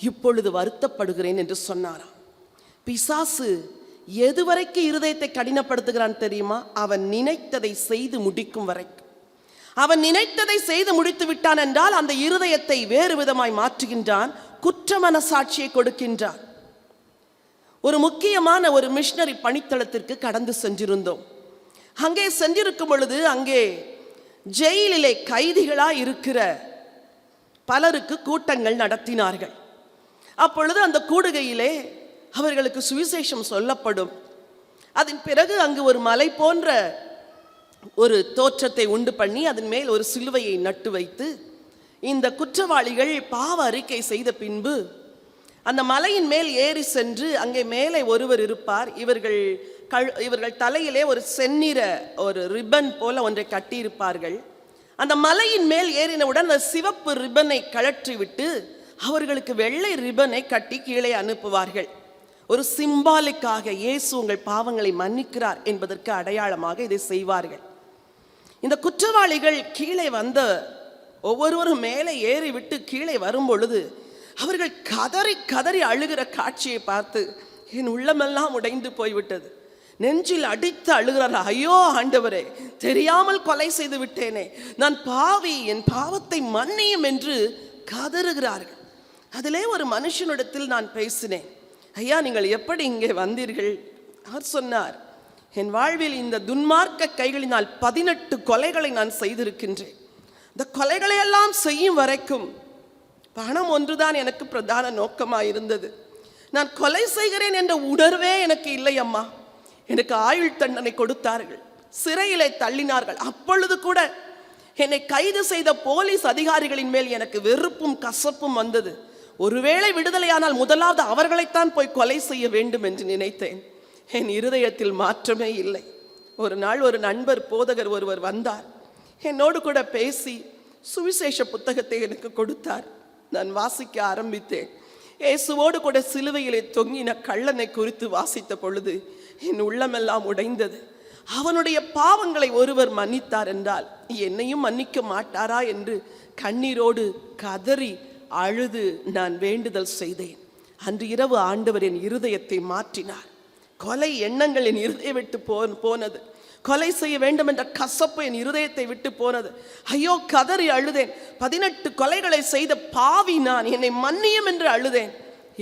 இப்பொழுது வருத்தப்படுகிறேன் என்று சொன்னாராம். பிசாசு எதுவரைக்கு இருதயத்தை கடினப்படுத்துகிறான் தெரியுமா? அவன் நினைத்ததை செய்து முடிக்கும் வரைக்கும். அவன் நினைத்ததை செய்து முடித்து விட்டான் என்றால் அந்த இருதயத்தை வேறு விதமாய் மாற்றுகின்றான், குற்ற மனசாட்சியை கொடுக்கின்றான். ஒரு முக்கியமான ஒரு மிஷனரி பணித்தளத்திற்கு கடந்து சென்றிருந்தோம். அங்கே சென்றிருக்கும் பொழுது அங்கே ஜெயிலிலே கைதிகளாய் இருக்கிற பலருக்கு கூட்டங்கள் நடத்தினார்கள். அப்பொழுது அந்த கூடுகையிலே அவர்களுக்கு சுவிசேஷம் சொல்லப்படும். அதன் பிறகு அங்கு ஒரு மலை போன்ற ஒரு தோற்றத்தை உண்டு பண்ணி அதன் மேல் ஒரு சிலுவையை நட்டு வைத்து இந்த குற்றவாளிகள் பாவ அறிக்கை செய்த பின்பு அந்த மலையின் மேல் ஏறி சென்று அங்கே மேலே ஒருவர் இருப்பார். இவர்கள் தலையிலே ஒரு செந்நிற ஒரு ரிப்பன் போல ஒன்றை கட்டியிருப்பார்கள். அந்த மலையின் மேல் ஏறினவுடன் அந்த சிவப்பு ரிப்பனை கழற்றி விட்டு அவர்களுக்கு வெள்ளை ரிப்பனை கட்டி கீழே அனுப்புவார்கள். ஒரு சிம்பாலிக்காக, இயேசு உங்கள் பாவங்களை மன்னிக்கிறார் என்பதற்கு அடையாளமாக இதை செய்வார்கள். இந்த குற்றவாளிகள் கீழே வந்த ஒவ்வொருவரும் மேலே ஏறி விட்டு கீழே வரும் பொழுது அவர்கள் கதறி கதறி அழுகிற காட்சியை பார்த்து என் உள்ளமெல்லாம் உடைந்து போய்விட்டது. நெஞ்சில் அடித்து அழுகிறார்கள், ஐயோ ஆண்டவரே, தெரியாமல் கொலை செய்து விட்டேனே, நான் பாவி, என் பாவத்தை மன்னியும் என்று கதறுகிறார்கள். அதிலே ஒரு மனுஷனிடத்தில் நான் பேசினேன், ஐயா நீங்கள் எப்படி இங்கே வந்தீர்கள்? அவர் சொன்னார், என் வாழ்வில் இந்த துன்மார்க்க கைகளினால் 18 கொலைகளை நான் செய்திருக்கின்றேன். இந்த கொலைகளை எல்லாம் செய்யும் வரைக்கும் பணம் ஒன்றுதான் எனக்கு பிரதான நோக்கமாக இருந்தது. நான் கொலை செய்கிறேன் என்ற உணர்வே எனக்கு இல்லை அம்மா. எனக்கு ஆயுள் தண்டனை கொடுத்தார்கள், சிறையிலே தள்ளினார்கள். அப்பொழுது கூட என்னை கைது செய்த போலீஸ் அதிகாரிகளின் மேல் எனக்கு வெறுப்பும் கசப்பும் வந்தது. ஒருவேளை விடுதலையானால் முதலாவது அவர்களைத்தான் போய் கொலை செய்ய வேண்டும் என்று நினைத்தேன். என் இருதயத்தில் மாற்றமே இல்லை. ஒரு நாள் ஒரு நண்பர் போதகர் ஒருவர் வந்தார், என்னோடு கூட பேசி சுவிசேஷ புத்தகத்தை எனக்கு கொடுத்தார். நான் வாசிக்க ஆரம்பித்தேன். இயேசுவோடு கூட சிலுவையிலே தொங்கின கள்ளனை குறித்து வாசித்த பொழுது என் உள்ளமெல்லாம் உடைந்தது. அவனுடைய பாவங்களை ஒருவர் மன்னித்தார் என்றால் என்னையும் மன்னிக்க மாட்டாரா என்று கண்ணீரோடு கதறி அழுது நான் வேண்டுதல் செய்தேன். அன்று இரவு ஆண்டவர் என் இருதயத்தை மாற்றினார். கொலை எண்ணங்கள் என் இருதயம் விட்டு போனது. கொலை செய்ய வேண்டும் என்ற கசப்பு என் இருதயத்தை விட்டு போனது. ஐயோ, கதறி அழுதேன். 18 கொலைகளை செய்த பாவி நான், என்னை மன்னியும் என்று அழுதேன்.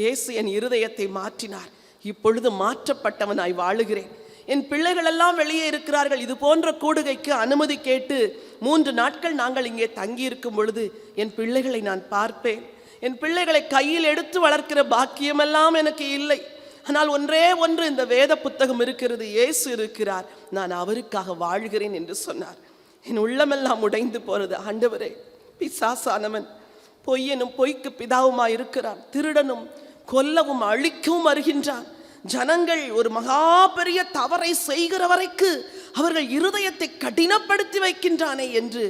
இயேசு என் இருதயத்தை மாற்றினார். இப்பொழுது மாற்றப்பட்டவனாய் வாழுகிறேன். என் பிள்ளைகள் எல்லாம் வெளியே இருக்கிறார்கள். இது போன்ற கூடுகைக்கு அனுமதி கேட்டு 3 நாட்கள் நாங்கள் இங்கே தங்கி இருக்கும் பொழுது என் பிள்ளைகளை நான் பார்ப்பேன். என் பிள்ளைகளை கையில் எடுத்து வளர்க்கிற பாக்கியமெல்லாம் எனக்கு இல்லை. ஆனால் ஒன்றே ஒன்று, இந்த வேத புத்தகம் இருக்கிறது, இயேசு இருக்கிறார், நான் அவருக்காக வாழ்கிறேன் என்று சொன்னார். என் உள்ளமெல்லாம் உடைந்து போனது. ஆண்டவரே, பிசாசானவன் பொய்யனும் பொய்க்கு பிதாவுமாய் இருக்கிறான். திருடனும் கொல்லவும் அழிக்கவும் வருகின்றான். ஜனங்கள் ஒரு மகா பெரிய தவறை செய்கிற வரைக்கு அவர்கள் இருதயத்தை கடினப்படுத்தி வைக்கின்றானே என்று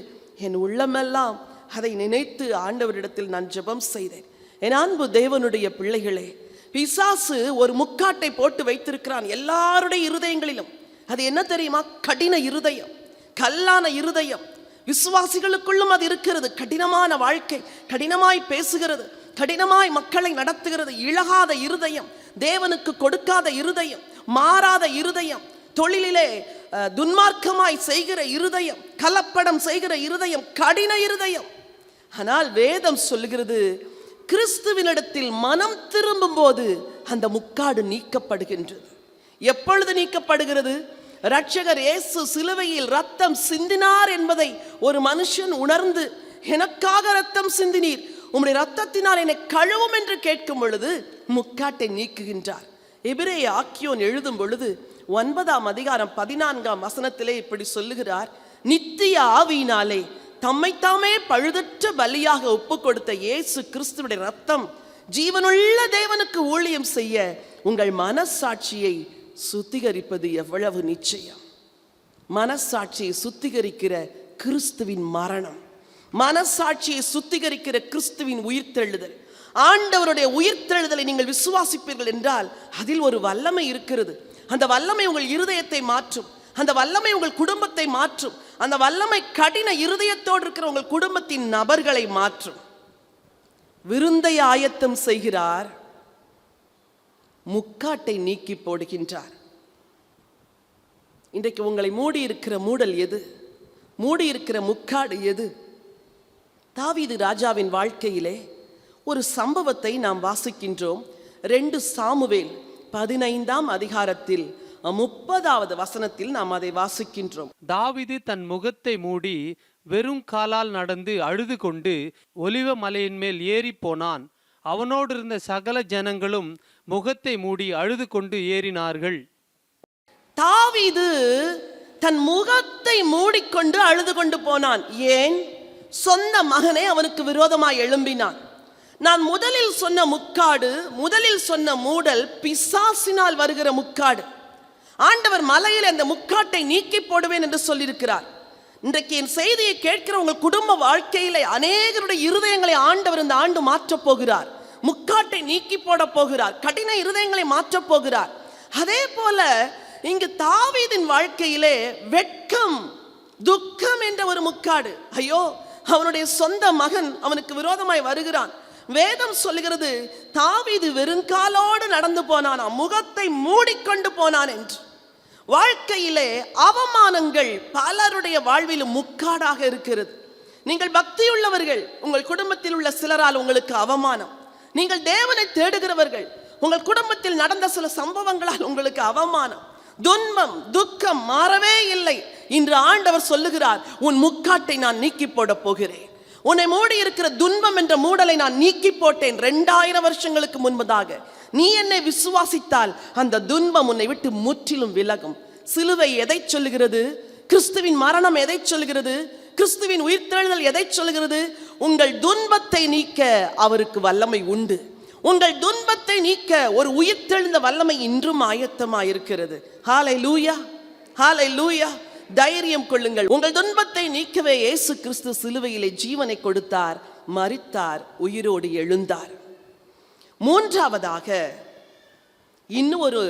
என் உள்ளமெல்லாம் அதை நினைத்து ஆண்டவரிடத்தில் நான் ஜெபம் செய்தேன். என் அன்பு தேவனுடைய பிள்ளைகளே, பிசாசு ஒரு முக்காட்டை போட்டு வைத்திருக்கிறான் எல்லாருடைய இருதயங்களிலும். அது என்ன தெரியுமா? கடின இருதயம், கல்லான இருதயம். விசுவாசிகளுக்குள்ளும் அது இருக்கிறது. கடினமான வாழ்க்கை, கடினமாய் பேசுகிறது, கடினமாய் மக்களை நடத்துகிறது. இழகாத இருதயம், தேவனுக்கு கொடுக்காத இருதயம், மாறாத இருதயம், தொழிலிலே துன்மார்க்கமாய் செய்கிற இருதயம், கலப்படம் செய்கிற இருதயம், கடின இருதயம். ஆனால் வேதம் சொல்லுகிறது, கிறிஸ்துவினிடத்தில் மனம் திரும்பும் போது அந்த முக்காடு நீக்கப்படுகின்றது. எப்பொழுது நீக்கப்படுகிறது? இரட்சகர் இயேசு சிலுவையில் ரத்தம் சிந்தினார் என்பதை ஒரு மனுஷன் உணர்ந்து, எனக்காக ரத்தம் சிந்தினீர், உம்முடைய ரத்தத்தினால் என்னை கழுவும் என்று கேட்கும் பொழுது முக்காட்டை நீக்குகின்றார். எபிரேய ஆக்கியோன் எழுதும் பொழுது 9ஆம் அதிகாரம் 14ஆம் வசனத்திலே இப்படி சொல்லுகிறார், நித்திய ஆவியினாலே தம்மைத்தாமே பழுதற்ற பலியாக ஒப்பு கொடுத்த இயேசு கிறிஸ்துவுடைய ரத்தம் ஜீவனுள்ள தேவனுக்கு ஊழியம் செய்ய உங்கள் மனசாட்சியை சுத்திகரிப்பது எவ்வளவு நிச்சயம். மனசாட்சியை சுத்திகரிக்கிற கிறிஸ்துவின் மரணம், மனசாட்சியை சுத்திகரிக்கிற கிறிஸ்துவின் உயிர்த்தெழுதல், ஆண்டவருடைய உயிர்த்தெழுதலை நீங்கள் விசுவாசிப்பீர்கள் என்றால் அதில் ஒரு வல்லமை இருக்கிறது. அந்த வல்லமை உங்கள் இருதயத்தை மாற்றும். அந்த வல்லமை உங்கள் குடும்பத்தை மாற்றும். அந்த வல்லமை கடின இருதயத்தோடு இருக்கிற உங்கள் குடும்பத்தின் நபர்களை மாற்றும். விருந்தை ஆயத்தம் செய்கிறார், முக்காட்டை நீக்கி போடுகின்றார். இன்றைக்கு உங்களை மூடி இருக்கிற மூடல் எது? மூடி இருக்கிற முக்காடு எது? தாவீது ராஜாவின் வாழ்க்கையிலே ஒரு சம்பவத்தை நாம் வாசிக்கின்றோம். 2 சாமுவேல் 15ஆம் அதிகாரத்தில் 30வது வசனத்தில் நாம் அதை வாசிக்கின்றோம். தாவீது தன் முகத்தை மூடி வெறும் காலால் நடந்து அழுது கொண்டு ஒலிவ மலையின் மேல் ஏறி போனான். அவனோடு இருந்த சகல ஜனங்களும் முகத்தை மூடி அழுது கொண்டு ஏறினார்கள். தாவீது தன் முகத்தை மூடிக்கொண்டு அழுது கொண்டு போனான். ஏன்? சொந்த மகனே அவனுக்கு விரோதமாய் எழும்பினான். நான் முதலில் சொன்ன முக்காடு, முதலில் சொன்ன மூடல் பிசாசினால் வருகிற முக்காடு. ஆண்டவர் மலையில் அந்த முக்காட்டை நீக்கி போடுவேன் என்று சொல்லியிருக்கிறார். இன்றைக்கு என் செய்தியை கேட்கிற உங்கள் குடும்ப வாழ்க்கையிலே அநேகருடைய இருதயங்களை ஆண்டவர் இந்த ஆண்டு மாற்றப் போகிறார். முக்காட்டை நீக்கி போட போகிறார். கடின இருதயங்களை மாற்றப் போகிறார். அதே போல இங்கு தாவீதின் வாழ்க்கையிலே வெட்கம், துக்கம் என்ற ஒரு முக்காடு. ஐயோ, அவனுடைய சொந்த மகன் அவனுக்கு விரோதமாய் வருகிறான். வேதம் சொல்லுகிறது, தாவீது வெறுங்காலோடு நடந்து போனான், முகத்தை மூடிக்கொண்டு போனான் என்று. வாழ்க்கையிலே அவமானங்கள் பலருடைய வாழ்விலும் முக்காடாக இருக்கிறது. நீங்கள் பக்தியுள்ளவர்கள், உங்கள் குடும்பத்தில் உள்ள சிலரால் உங்களுக்கு அவமானம். நீங்கள் தேவனை தேடுகிறவர்கள், உங்கள் குடும்பத்தில் நடந்த சில சம்பவங்களால் உங்களுக்கு அவமானம், துன்பம், துக்கம் மாறவே இல்லை. இன்று ஆண்டவர் சொல்லுகிறார், உன் முக்காட்டை நான் நீக்கி போட போகிறேன். உன்னை மூடி இருக்கிற துன்பம் என்ற மூடலை நான் நீக்கி போட்டேன் 2000 வருஷங்களுக்கு முன்பதாக. நீ என்னை விசுவாசித்தால் அந்த துன்பம் உன்னை விட்டு முற்றிலும் விலகும். சிலுவை எதை சொல்லுகிறது? கிறிஸ்துவின் மரணம் எதை சொல்லுகிறது? கிறிஸ்துவின் உயிர்த்தெழுதல் எதை சொல்லுகிறது? உங்கள் துன்பத்தை நீக்க அவருக்கு வல்லமை உண்டு. உங்கள் துன்பத்தை நீக்க ஒரு உயிர்த்தெழுந்த வல்லமை இன்றும் ஆயத்தமாயிருக்கிறது. ஹல்லேலூயா, ஹல்லேலூயா. தைரியம் கொள்ளுங்கள். உங்கள் துன்பத்தை நீக்கவே இயேசு கிறிஸ்து சிலுவையிலே ஜீவனை கொடுத்தார், மரித்தார், உயிரோடு எழுந்தார். மூன்றாவதாக இன்னும் ஒரு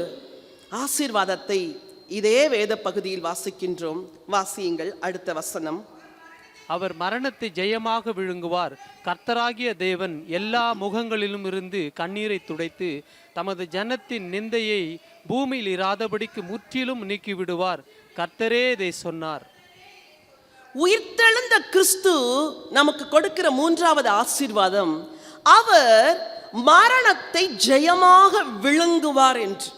ஆசீர்வாதத்தை இதே வேத பகுதியில் வாசிக்கின்றோம். வாசியுங்கள் அடுத்த வசனம். அவர் மரணத்தை ஜெயமாக விழுங்குவார். கர்த்தராகிய தேவன் எல்லா முகங்களிலும் இருந்து கண்ணீரை துடைத்து தமது ஜனத்தின் நிந்தையை பூமியில் இராதபடிக்கு முற்றிலும் நீக்கிவிடுவார். கர்த்தரே இதை சொன்னார். உயிர்த்தெழுந்த கிறிஸ்து நமக்கு கொடுக்கிற மூன்றாவது ஆசீர்வாதம், அவர் மரணத்தை ஜெயமாக விழுங்குவார் என்று.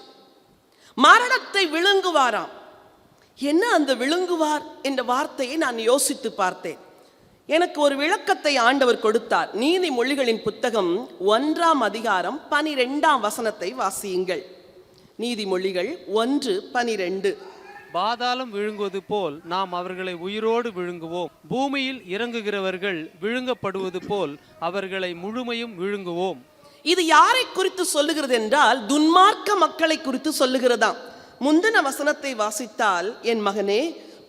மரணத்தை விழுங்குவாராம். என்ன அந்த விழுங்குவார் என்ற வார்த்தையை நான் யோசித்து பார்த்தேன். எனக்கு ஒரு விளக்கத்தை ஆண்டவர் கொடுத்தார். நீதிமொழிகளின் புத்தகம் 1ஆம் அதிகாரம் 12ஆம் வசனத்தை வாசியுங்கள். நீதிமொழிகள் 1:12. பாதாளம் விழுங்குவது போல் நாம் அவர்களை உயிரோடு விழுங்குவோம். பூமியில் இறங்குகிறவர்கள் விழுங்கப்படுவது போல் அவர்களை முழுமையும் விழுங்குவோம். இது யாரை குறித்து சொல்லுகிறது என்றால், துன்மார்க்க மக்களை குறித்து சொல்லுகிறதாம். முந்தின வசனத்தை வாசித்தால், என் மகனே,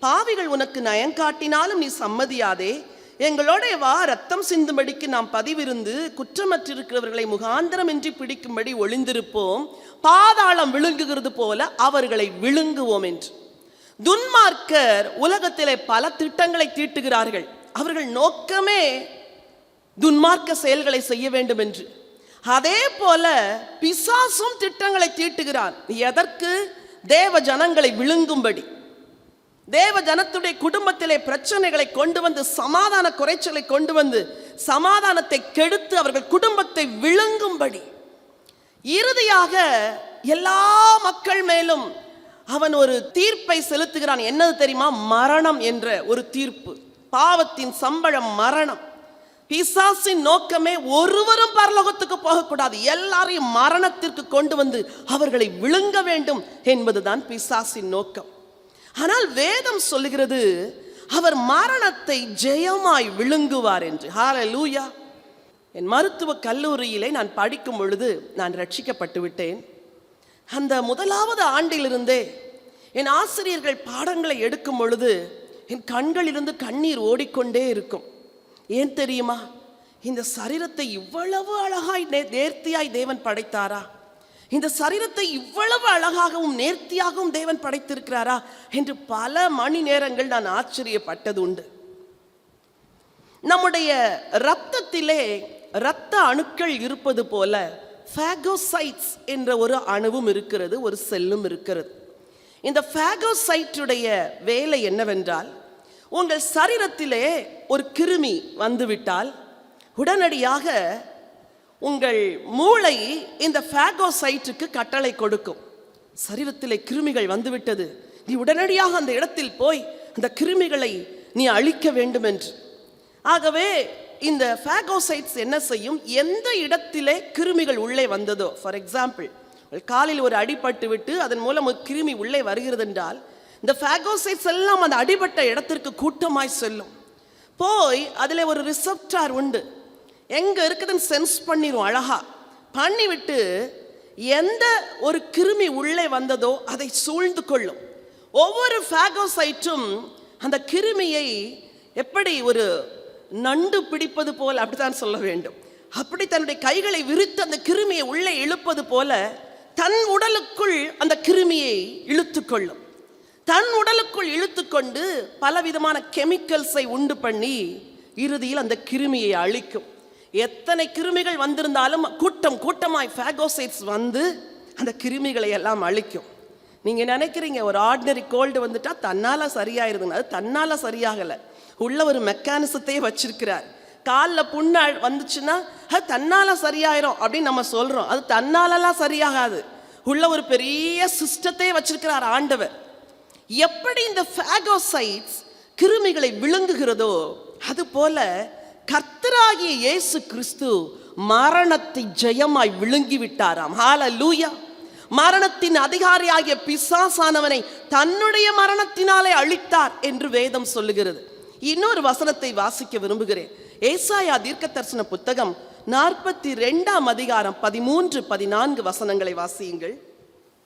பாவிகள் உனக்கு நயங்காட்டினாலும் நீ சம்மதியாதே, எங்களோட வா, ரத்தம் சிந்தும்படிக்கு நாம் பதிவிருந்து குற்றமற்றிருக்கிறவர்களை முகாந்திரமின்றி பிடிக்கும்படி ஒளிந்திருப்போம், பாதாளம் விழுங்குகிறது போல அவர்களை விழுங்குவோம் என்று. துன்மார்க்கர் உலகத்திலே பல திட்டங்களை தீட்டுகிறார்கள். அவர்கள் நோக்கமே துன்மார்க்க செயல்களை செய்ய வேண்டும் என்று. அதே போல பிசாசும் திட்டங்களை தீட்டுகிறார். எதற்கு? தேவ ஜனங்களை விழுங்கும்படி. தேவ ஜனத்துடைய குடும்பத்திலே பிரச்சனைகளை கொண்டு வந்து, சமாதான குறைச்சலை கொண்டு வந்து, சமாதானத்தை கெடுத்து அவர்கள் குடும்பத்தை விழுங்கும்படி. இறுதியாக எல்லா மக்கள் மேலும் அவன் ஒரு தீர்ப்பை செலுத்துகிறான். என்னது தெரியுமா? மரணம் என்ற ஒரு தீர்ப்பு. பாவத்தின் சம்பளம் மரணம். பிசாசின் நோக்கமே ஒருவரும் பரலோகத்துக்கு போகக்கூடாது, எல்லாரையும் மரணத்திற்கு கொண்டு வந்து அவர்களை விழுங்க வேண்டும் என்பதுதான் பிசாசின் நோக்கம். ஆனால் வேதம் சொல்லுகிறது, அவர் மரணத்தை ஜெயமாய் விழுங்குவார் என்று. ஹல்லேலூயா. என் மருத்துவ கல்லூரியிலே நான் படிக்கும் பொழுது நான் ரட்சிக்கப்பட்டு விட்டேன். அந்த முதலாவது ஆண்டிலிருந்தே என் ஆசிரியர்கள் பாடங்களை எடுக்கும் பொழுது என் கண்களிலிருந்து கண்ணீர் ஓடிக்கொண்டே இருக்கும். ஏன் தெரியுமா? இந்த சரீரத்தை இவ்வளவு அழகாய் நேர்த்தியாய் தேவன் படைத்தாரா? இந்த சரீரத்தை இவ்வளவு அழகாகவும் நேர்த்தியாகவும் தேவன் படைத்திருக்கிறாரா என்று பல மணி நேரங்கள் நான் ஆச்சரியப்பட்டது உண்டு. நம்முடைய இரத்தத்திலே இரத்த அணுக்கள் இருப்பது போல ஃபேகோசைட்ஸ் என்ற ஒரு அணுவும் இருக்கிறது, ஒரு செல்லும் இருக்கிறது. இந்த ஃபேகோசைட்டுடைய வேலை என்னவென்றால், உங்கள் சரீரத்திலே ஒரு கிருமி வந்துவிட்டால் உடனடியாக உங்கள் மூளை இந்த ஃபேகோசைட்டுக்கு கட்டளை கொடுக்கும். சரீரத்திலே கிருமிகள் வந்துவிட்டது, நீ உடனடியாக அந்த இடத்தில் போய் அந்த கிருமிகளை நீ அழிக்க வேண்டும் என்று. ஆகவே இந்த ஃபேகோசைட்ஸ் என்ன செய்யும்? எந்த இடத்திலே கிருமிகள் உள்ளே வந்ததோ, ஃபார் எக்ஸாம்பிள் காலில் ஒரு அடிபட்டு விட்டு அதன் மூலம் ஒரு கிருமி உள்ளே வருகிறது என்றால், இந்த ஃபேகோசைட்ஸ் எல்லாம் அந்த அடிபட்ட இடத்திற்கு கூட்டமாய் செல்லும். போய் அதில் ஒரு ரிசப்டார் உண்டு, எங்கே இருக்குதுன்னு சென்ஸ் பண்ணிடும். அழகா பண்ணிவிட்டு எந்த ஒரு கிருமி உள்ளே வந்ததோ அதை சூழ்ந்து கொள்ளும். ஒவ்வொரு ஃபேகோசைட்டும் அந்த கிருமியை எப்படி ஒரு நண்டு பிடிப்பது போல், அப்படித்தான் சொல்ல வேண்டும், அப்படி தன்னுடைய கைகளை விரித்து அந்த கிருமியை உள்ளே இழுப்பது போல தன் உடலுக்குள் அந்த கிருமியை இழுத்து கொள்ளும். தன் உடலுக்குள் இழுத்து கொண்டு பலவிதமான கெமிக்கல்ஸை உண்டு பண்ணி இறுதியில் அந்த கிருமியை அழிக்கும். எத்தனை கிருமிகள் வந்திருந்தாலும் கூட்டம் கூட்டமாய் ஃபேகோசைட்ஸ் வந்து அந்த கிருமிகளை எல்லாம் அழிக்கும். நீங்கள் நினைக்கிறீங்க ஒரு ஆர்டினரி கோல்டு வந்துட்டா தன்னால் சரியாயிருதுங்க. அது தன்னால் சரியாகலை, உள்ள ஒரு மெக்கானிசத்தையே வச்சிருக்கிறார். காலில் புண்ணு வந்துச்சுன்னா அது தன்னால் சரியாயிரும் அப்படின்னு நம்ம சொல்கிறோம். அது தன்னாலலாம் சரியாகாது, உள்ள ஒரு பெரிய சிஸ்டத்தையே வச்சிருக்கிறார் ஆண்டவர். எப்படி இந்த ஃபேகோசைட்ஸ் கிருமிகளை விழுங்குகிறதோ அதுபோல கர்த்தராகிய இயேசு கிறிஸ்து மரணத்தை ஜெயமாய் விழுங்கி விட்டாராம். ஹல்லேலூயா. மரணத்தின் அதிகாரியாகிய பிசாசானவனை தன்னுடைய மரணத்தினாலே அழித்தார் என்று வேதம் சொல்லுகிறது. இன்னொரு வசனத்தை வாசிக்க விரும்புகிறேன். ஏசாயா தீர்க்கதரிசன புத்தகம் 42ஆம் அதிகாரம் 13-14 வசனங்களை வாசியுங்கள்.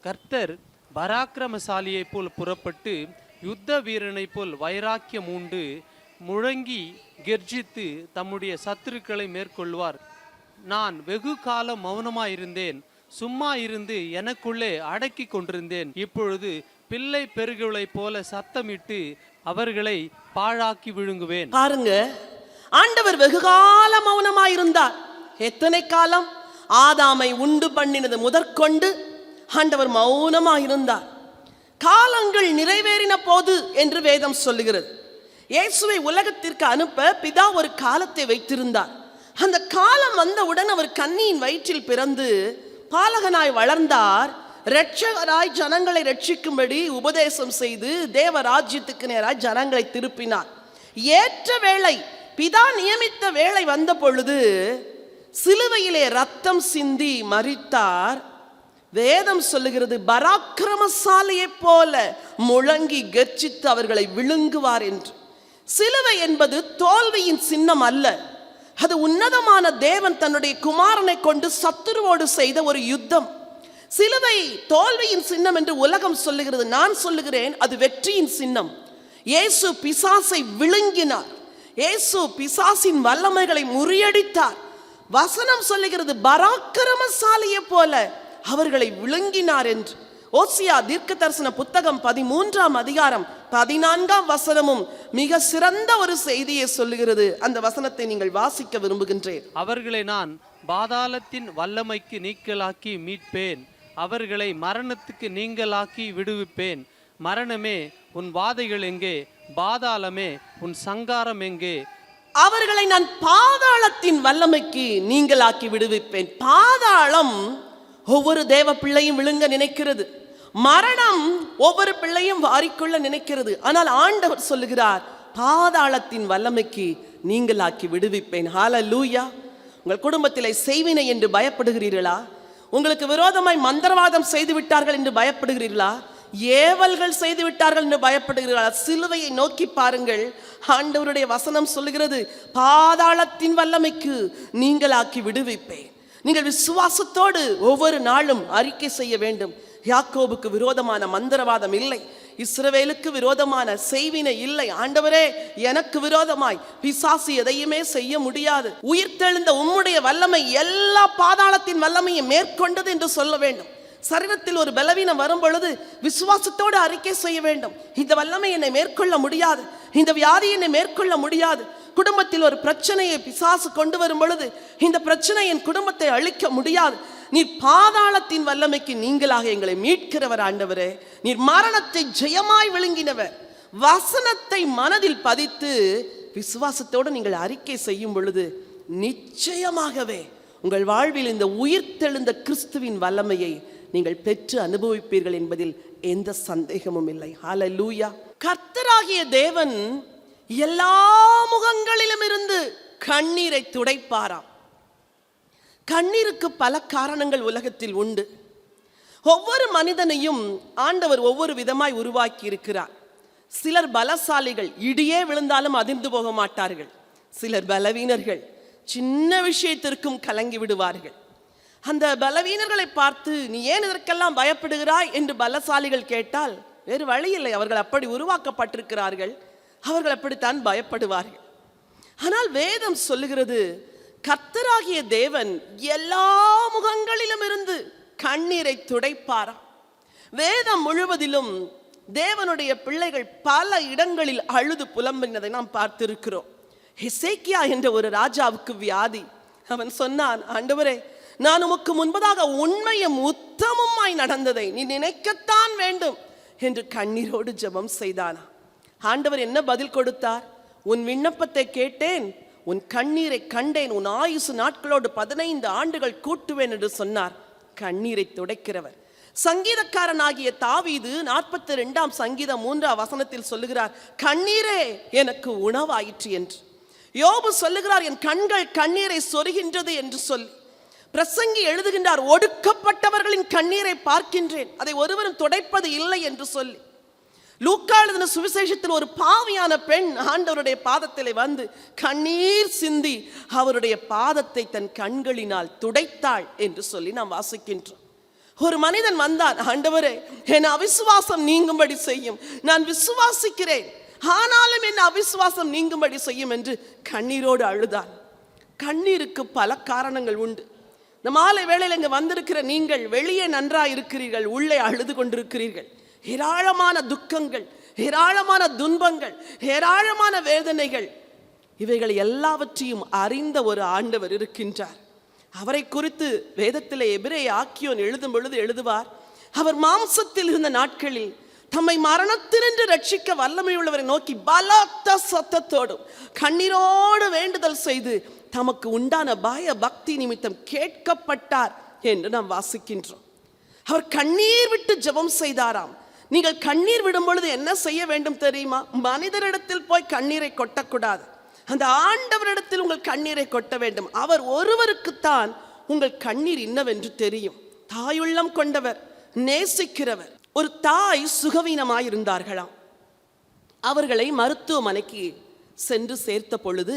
கர்த்தர் பராக்கிரமசாலியை போல் புறப்பட்டு யுத்த வீரனை போல் வைராக்கியம் உண்டு முழங்கி கெர்ஜித்து தம்முடைய சத்துருக்களை மேற்கொள்வார். நான் வெகு காலம் மௌனமாயிருந்தேன், சும்மா இருந்து எனக்குள்ளே அடக்கி கொண்டிருந்தேன். இப்பொழுது பிள்ளை பெருகுகளைப் போல சத்தமிட்டு அவர்களை பாழாக்கி விழுங்குவேன். பாருங்க, ஆண்டவர் வெகுகால மௌனமாயிருந்தார். எத்தனை காலம்? ஆதாமை உண்டு பண்ணினது முதற்கொண்டு ஆண்டவர் மௌனமாயிருந்தார். காலங்கள் நிறைவேறின போது என்று வேதம் சொல்லுகிறது. இயேசுவை உலகத்திற்கு அனுப்ப பிதா ஒரு காலத்தை வைத்திருந்தார். அந்த காலம் வந்தவுடன் அவர் கன்னியின் வயிற்றில் பிறந்து பாலகனாய் வளர்ந்தார். இரட்சகராய் ஜனங்களை ரட்சிக்கும்படி உபதேசம் செய்து தேவ ராஜ்யத்துக்கு நேராய் ஜனங்களை திருப்பினார். ஏற்ற வேளை, பிதா நியமித்த வேளை வந்த பொழுது சிலுவையிலே ரத்தம் சிந்தி மரித்தார். வேதம் சொல்லுகிறது, பராக்கிரமசாலியைப் போல முழங்கி கர்ஜித்து அவர்களை விழுங்குவார் என்று. சிலுவை என்பது தோல்வியின் சின்னம் அல்ல, அது உன்னதமான தேவன் தன்னுடைய குமாரனை கொண்டு சத்துருவோடு செய்த ஒரு யுத்தம். சிலுவை தோல்வியின் சின்னம் என்று உலகம் சொல்லுகிறது. நான் சொல்லுகிறேன், அது வெற்றியின் சின்னம். இயேசு பிசாசை விழுங்கினார். இயேசு பிசாசின் வல்லமைகளை முறியடித்தார். வசனம் சொல்லுகிறது, பராக்கிரமசாலியை போல அவர்களை விழுங்கினார் என்று. ஓசியா தீர்க்க தரிசன புத்தகம் 13ஆம் அதிகாரம் 14ஆம் வசனமும் மிக சிறந்த ஒரு செய்தியை சொல்லுகிறது. அந்த வசனத்தை நீங்கள் வாசிக்க விரும்புகின்றேன். அவர்களை நான் பாதாளத்தின் வல்லமைக்கு நீங்களாக்கி மீட்பேன், அவர்களை மரணத்துக்கு நீங்களாக்கி விடுவிப்பேன். மரணமே உன் வாதைகள் எங்கே? பாதாளமே உன் சங்காரம் எங்கே? அவர்களை நான் பாதாளத்தின் வல்லமைக்கு நீங்களாக்கி விடுவிப்பேன். பாதாளம் ஒவ்வொரு தேவ பிள்ளையும் விழுங்க நினைக்கிறது. மரணம் ஒவ்வொரு பிள்ளையும் வாரிக்கொள்ள நினைக்கிறது. ஆனால் ஆண்டவர் சொல்லுகிறார், பாதாளத்தின் வல்லமைக்கு நீங்களாக்கி விடுவிப்பேன். ஹல்லேலூயா. உங்கள் குடும்பத்திலே செய்வினை என்று பயப்படுகிறீர்களா? உங்களுக்கு விரோதமாய் மந்திரவாதம் செய்து விட்டார்கள் என்று பயப்படுகிறீர்களா? ஏவல்கள் செய்து விட்டார்கள் என்று பயப்படுகிறீர்களா? சிலுவையை நோக்கி பாருங்கள். ஆண்டவருடைய வசனம் சொல்லுகிறது, பாதாளத்தின் வல்லமைக்கு நீங்களாக்கி விடுவிப்பேன். நீங்கள் விசுவாசத்தோடு ஒவ்வொரு நாளும் அறிக்கை செய்ய வேண்டும். யாக்கோபுக்கு விரோதமான மந்திரவாதம் இல்லை, இஸ்ரவேலுக்கு விரோதமான செய்வினை இல்லை. ஆண்டவரே, எனக்கு விரோதமாய் பிசாசு எதையுமே செய்ய முடியாது. உயிர்த்தெழுந்த உம்முடைய வல்லமை எல்லா பாதாளத்தின் வல்லமையை மேற்கொண்டது என்று சொல்ல வேண்டும். சரீரத்தில் ஒரு பலவீனம் வரும் பொழுது விசுவாசத்தோடு அறிக்கை செய்ய வேண்டும். இந்த வல்லமை என்னை மேற்கொள்ள முடியாது, இந்த வியாதி என்னை மேற்கொள்ள முடியாது. குடும்பத்தில் ஒரு பிரச்சனையை பிசாசு கொண்டு வரும் பொழுது, இந்த பிரச்சனை என் குடும்பத்தை அழிக்க முடியாது. நீர் பாதாளத்தின் வல்லமைக்கு நீங்களாக எங்களை மீட்கிறவர் ஆண்டவரே. நீர் மரணத்தை ஜெயமாய் விழுங்கினவர். வசனத்தை மனதில் பதித்து விசுவாசத்தோடு நீங்கள் அறிக்கை செய்யும் பொழுது நிச்சயமாகவே உங்கள் வாழ்வில் இந்த உயிர்த்தெழுந்த கிறிஸ்துவின் வல்லமையை நீங்கள் பெற்று அனுபவிப்பீர்கள் என்பதில் எந்த சந்தேகமும் இல்லை. ஹல்லேலூயா. கர்த்தராகிய தேவன் எல்லா முகங்களிலும் இருந்து கண்ணீரை துடைப்பாராம். கண்ணீருக்கு பல காரணங்கள் உலகத்தில் உண்டு. ஒவ்வொரு மனிதனையும் ஆண்டவர் ஒவ்வொரு விதமாய் உருவாக்கி இருக்கிறார். சிலர் பலசாலிகள், இடியே விழுந்தாலும் அதிர்ந்து போக மாட்டார்கள். சிலர் பலவீனர்கள், சின்ன விஷயத்திற்கும் கலங்கி விடுவார்கள். அந்த பலவீனர்களை பார்த்து நீ ஏன் இதற்கெல்லாம் பயப்படுகிறாய் என்று பலசாலிகள் கேட்டால் வேறு வழி இல்லை, அவர்கள் அப்படி உருவாக்கப்பட்டிருக்கிறார்கள், அவர்கள் அப்படித்தான் பயப்படுவார்கள். ஆனால் வேதம் சொல்லுகிறது, கர்த்தராகிய தேவன் எல்லா முகங்களிலும் இருந்து கண்ணீரை துடைப்பாராம். வேதம் முழுவதிலும் தேவனுடைய பிள்ளைகள் பல இடங்களில் அழுது புலம்பினதை நாம் பார்த்திருக்கிறோம். எசேக்கியா என்ற ஒரு ராஜாவுக்கு வியாதி. அவன் சொன்னான், ஆண்டவரே, நான் உமக்கு முன்பதாக உண்மையும் உத்தமமாய் நடந்ததை நீ நினைக்கத்தான் வேண்டும் என்று கண்ணீரோடு ஜெபம் செய்தானா. ஆண்டவர் என்ன பதில் கொடுத்தார்? உன் விண்ணப்பத்தை கேட்டேன், உன் கண்ணீரை கண்டேன், உன் ஆயுசு நாட்களோடு 15 ஆண்டுகள் கூட்டுவேன் என்று சொன்னார். கண்ணீரை துடைக்கிறவர். சங்கீதக்காரனாகிய தாவீது 42ஆம் சங்கீதம் 3ஆம் வசனத்தில் சொல்லுகிறார், கண்ணீரே எனக்கு உணவாயிற்று என்று. யோபு சொல்லுகிறார், என் கண்கள் கண்ணீரை சொருகின்றது என்று சொல்லி. பிரசங்கி எழுதுகின்றார், ஒடுக்கப்பட்டவர்களின் கண்ணீரை பார்க்கின்றேன், அதை ஒருவரும் துடைப்பது இல்லை என்று சொல்லி. லூக்கா எழுதின சுவிசேஷத்தில் ஒரு பாவியான பெண் ஆண்டவருடைய பாதத்திலே வந்து கண்ணீர் சிந்தி அவருடைய பாதத்தை தன் கண்களினால் துடைத்தாள் என்று சொல்லி நாம் வாசிக்கின்றோம். ஒரு மனிதன் வந்தான், ஆண்டவரே, என் அவிசுவாசம் நீங்கும்படி செய்யும், நான் விசுவாசிக்கிறேன், ஆனாலும் என் அவிசுவாசம் நீங்கும்படி செய்யும் என்று கண்ணீரோடு அழுதான். கண்ணீருக்கு பல காரணங்கள் உண்டு. இந்த மாலை வேளையில் இங்கு வந்திருக்கிற நீங்கள் வெளியே நன்றாய் இருக்கிறீர்கள், உள்ளே அழுது கொண்டிருக்கிறீர்கள். ஏராளமான துக்கங்கள், ஏராளமான துன்பங்கள், ஏராளமான வேதனைகள், இவைகளை எல்லாவற்றையும் அறிந்த ஒரு ஆண்டவர் இருக்கின்றார். அவரை குறித்து வேதத்திலே எபிரேய ஆக்கியோன் எழுதும் பொழுது எழுதுவார், அவர் மாம்சத்தில் இருந்த நாட்களில் தம்மை மரணத்தினின்று ரட்சிக்க வல்லமையுள்ளவரை நோக்கி பலத்த சத்தத்தோடும் கண்ணீரோடு வேண்டுதல் செய்து தமக்கு உண்டான பய பக்தி நிமித்தம் கேட்கப்பட்டார் என்று நாம் வாசிக்கின்றோம். அவர் கண்ணீர் விட்டு ஜெபம் செய்தாராம். நீங்கள் கண்ணீர் விடும் பொழுது என்ன செய்ய வேண்டும் தெரியுமா? மனிதரிடத்தில் போய் கண்ணீரை கொட்டக்கூடாது, அந்த ஆண்டவரிடத்தில் உங்கள் கண்ணீரை கொட்ட வேண்டும். அவர் ஒருவருக்குத்தான் உங்கள் கண்ணீர் என்னவென்று தெரியும். தாயுள்ளம் கொண்டவர், நேசிக்கிறவர். ஒரு தாய் சுகவீனமாயிருந்தார்களாம். அவர்களை மருத்துவமனைக்கு சென்று சேர்த்த பொழுது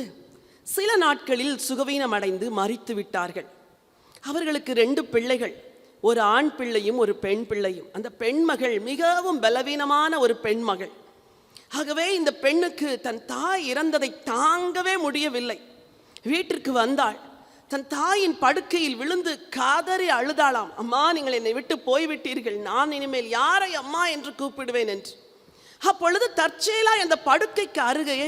சில நாட்களில் சுகவீனம் அடைந்து மரித்து விட்டார்கள். அவர்களுக்கு 2 பிள்ளைகள், ஒரு ஆண் பிள்ளையும் ஒரு பெண் பிள்ளையும். அந்த பெண்மகள் மிகவும் பலவீனமான ஒரு பெண்மகள். ஆகவே இந்த பெண்ணுக்கு தன் தாய் இறந்ததை தாங்கவே முடியவில்லை. வீட்டிற்கு வந்தாள். தன் தாயின் படுக்கையில் விழுந்து காதறி அழுதாளாம். அம்மா, நீங்கள் என்னை விட்டு போய்விட்டீர்கள், நான் இனிமேல் யாரை அம்மா என்று கூப்பிடுவேன் என்று. அப்பொழுது தற்செயலாய் அந்த படுக்கைக்கு அருகே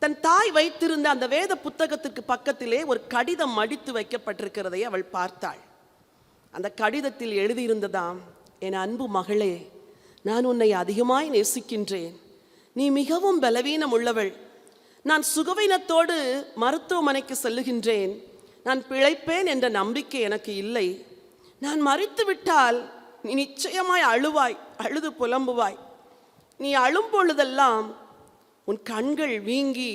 தன் தாய் வைத்திருந்த அந்த வேத புத்தகத்திற்கு பக்கத்திலே ஒரு கடிதம் மடித்து வைக்கப்பட்டிருக்கிறதை அவள் பார்த்தாள். அந்த கடிதத்தில் எழுதியிருந்ததாம், என் அன்பு மகளே, நான் உன்னை அதிகமாய் நேசிக்கின்றேன். நீ மிகவும் பலவீனம் உள்ளவள். நான் சுகவீனத்தோடு மருத்துவமனைக்கு செல்லுகின்றேன். நான் பிழைப்பேன் என்ற நம்பிக்கை எனக்கு இல்லை. நான் மரித்து விட்டால் நீ நிச்சயமாய் அழுவாய், அழுது புலம்புவாய். நீ அழும் பொழுதெல்லாம் உன் கண்கள் வீங்கி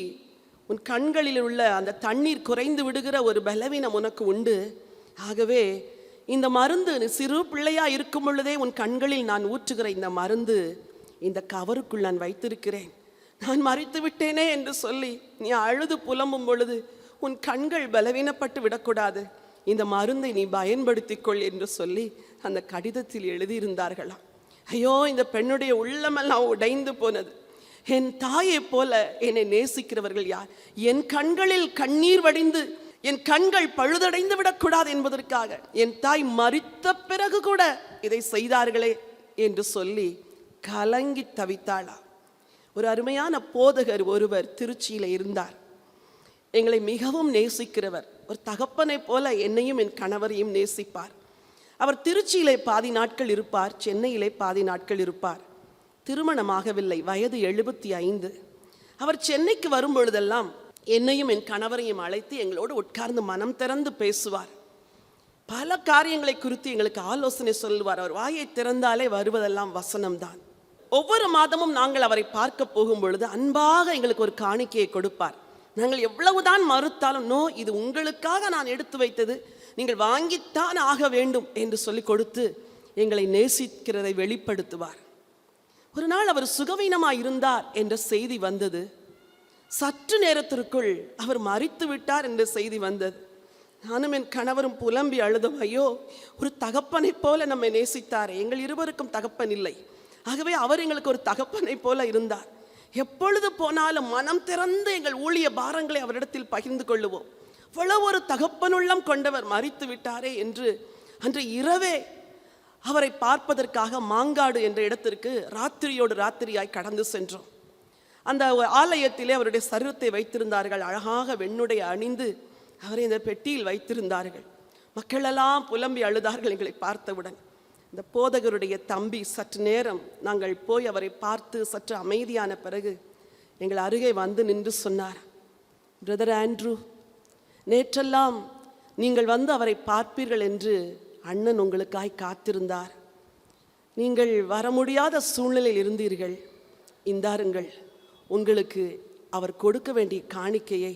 உன் கண்களில் உள்ள அந்த தண்ணீர் குறைந்து விடுகிற ஒரு பலவீனம் உனக்கு உண்டு. ஆகவே இந்த மருந்து, நீ சிறு பிள்ளையா இருக்கும் பொழுதே உன் கண்களில் நான் ஊற்றுகிற இந்த மருந்து இந்த கவருக்குள் நான் வைத்திருக்கிறேன். நான் மரித்து விட்டேனே என்று சொல்லி நீ அழுது புலம்பும் பொழுது உன் கண்கள் பலவீனப்பட்டு விடக்கூடாது, இந்த மருந்தை நீ பயன்படுத்திக்கொள் என்று சொல்லி அந்த கடிதத்தில் எழுதியிருந்தார்களாம். ஐயோ, இந்த பெண்ணுடைய உள்ளமெல்லாம் உடைந்து போனது. என் தாயை போல என்னை நேசிக்கிறவர்கள் யார்? என் கண்களில் கண்ணீர் வடிந்து என் கண்கள் பழுதடைந்து விடக்கூடாது என்பதற்காக என் தாய் மரித்த பிறகு கூட இதை செய்தார்களே என்று சொல்லி கலங்கி தவித்தாளா. ஒரு அருமையான போதகர் ஒருவர் திருச்சியில் இருந்தார். எங்களை மிகவும் நேசிக்கிறவர். ஒரு தகப்பனை போல என்னையும் என் கணவரையும் நேசிப்பார். அவர் திருச்சியிலே பாதி நாட்கள் இருப்பார், சென்னையிலே பாதி நாட்கள் இருப்பார். திருமணமாகவில்லை, வயது 75. அவர் சென்னைக்கு வரும் பொழுதெல்லாம் என்னையும் என் கணவரையும் அழைத்து எங்களோடு உட்கார்ந்து மனம் திறந்து பேசுவார். பல காரியங்களை குறித்து எங்களுக்கு ஆலோசனை சொல்லுவார். அவர் வாயை திறந்தாலே வருவதெல்லாம் வசனம்தான். ஒவ்வொரு மாதமும் நாங்கள் அவரை பார்க்க போகும் பொழுது அன்பாக எங்களுக்கு ஒரு காணிக்கையை கொடுப்பார். நாங்கள் எவ்வளவுதான் மறுத்தாலும், நோ, இது உங்களுக்காக நான் எடுத்து வைத்தது, நீங்கள் வாங்கித்தான் ஆக வேண்டும் என்று சொல்லி கொடுத்து எங்களை நேசிக்கிறதை வெளிப்படுத்துவார். ஒரு நாள் அவர் சுகவீனமாய் இருந்தார் என்ற செய்தி வந்தது. சற்று நேரத்திற்குள் அவர் மரித்து விட்டார் என்ற செய்தி வந்தது. நானும் என் கணவரும் புலம்பி அழுதோம். ஐயோ, ஒரு தகப்பனை போல நம்மை நேசித்தாரே. எங்கள் இருவருக்கும் தகப்பன் இல்லை. ஆகவே அவர் எங்களுக்கு ஒரு தகப்பனை போல இருந்தார். எப்பொழுது போனாலும் மனம் திறந்து எங்கள் ஊழிய பாரங்களை அவரிடத்தில் பகிர்ந்து கொள்ளுவோம். அவ்வளவு ஒரு தகப்பனுள்ளம் கொண்டவர் மரித்து விட்டாரே என்று அன்று இரவே அவரை பார்ப்பதற்காக மாங்காடு என்ற இடத்திற்கு ராத்திரியோடு ராத்திரியாய் கடந்து சென்றோம். அந்த ஆலயத்திலே அவருடைய சரீரத்தை வைத்திருந்தார்கள். அழகாக வெண்ணுடை அணிந்து அவரை இந்த பெட்டியில் வைத்திருந்தார்கள். மக்களெல்லாம் புலம்பி அழுதார்கள் எங்களை பார்த்தவுடன். இந்த போதகருடைய தம்பி சற்று நேரம் நாங்கள் போய் அவரை பார்த்து சற்று அமைதியான பிறகு எங்கள் அருகே வந்து நின்று சொன்னார், பிரதர் ஆண்ட்ரூ, நேற்றெல்லாம் நீங்கள் வந்து அவரை பார்ப்பீர்கள் என்று அண்ணன் உங்களுக்காய் காத்திருந்தார். நீங்கள் வர முடியாத சூழ்நிலையில் இருந்தீர்கள். இந்தாருங்கள், உங்களுக்கு அவர் கொடுக்க வேண்டிய காணிக்கையை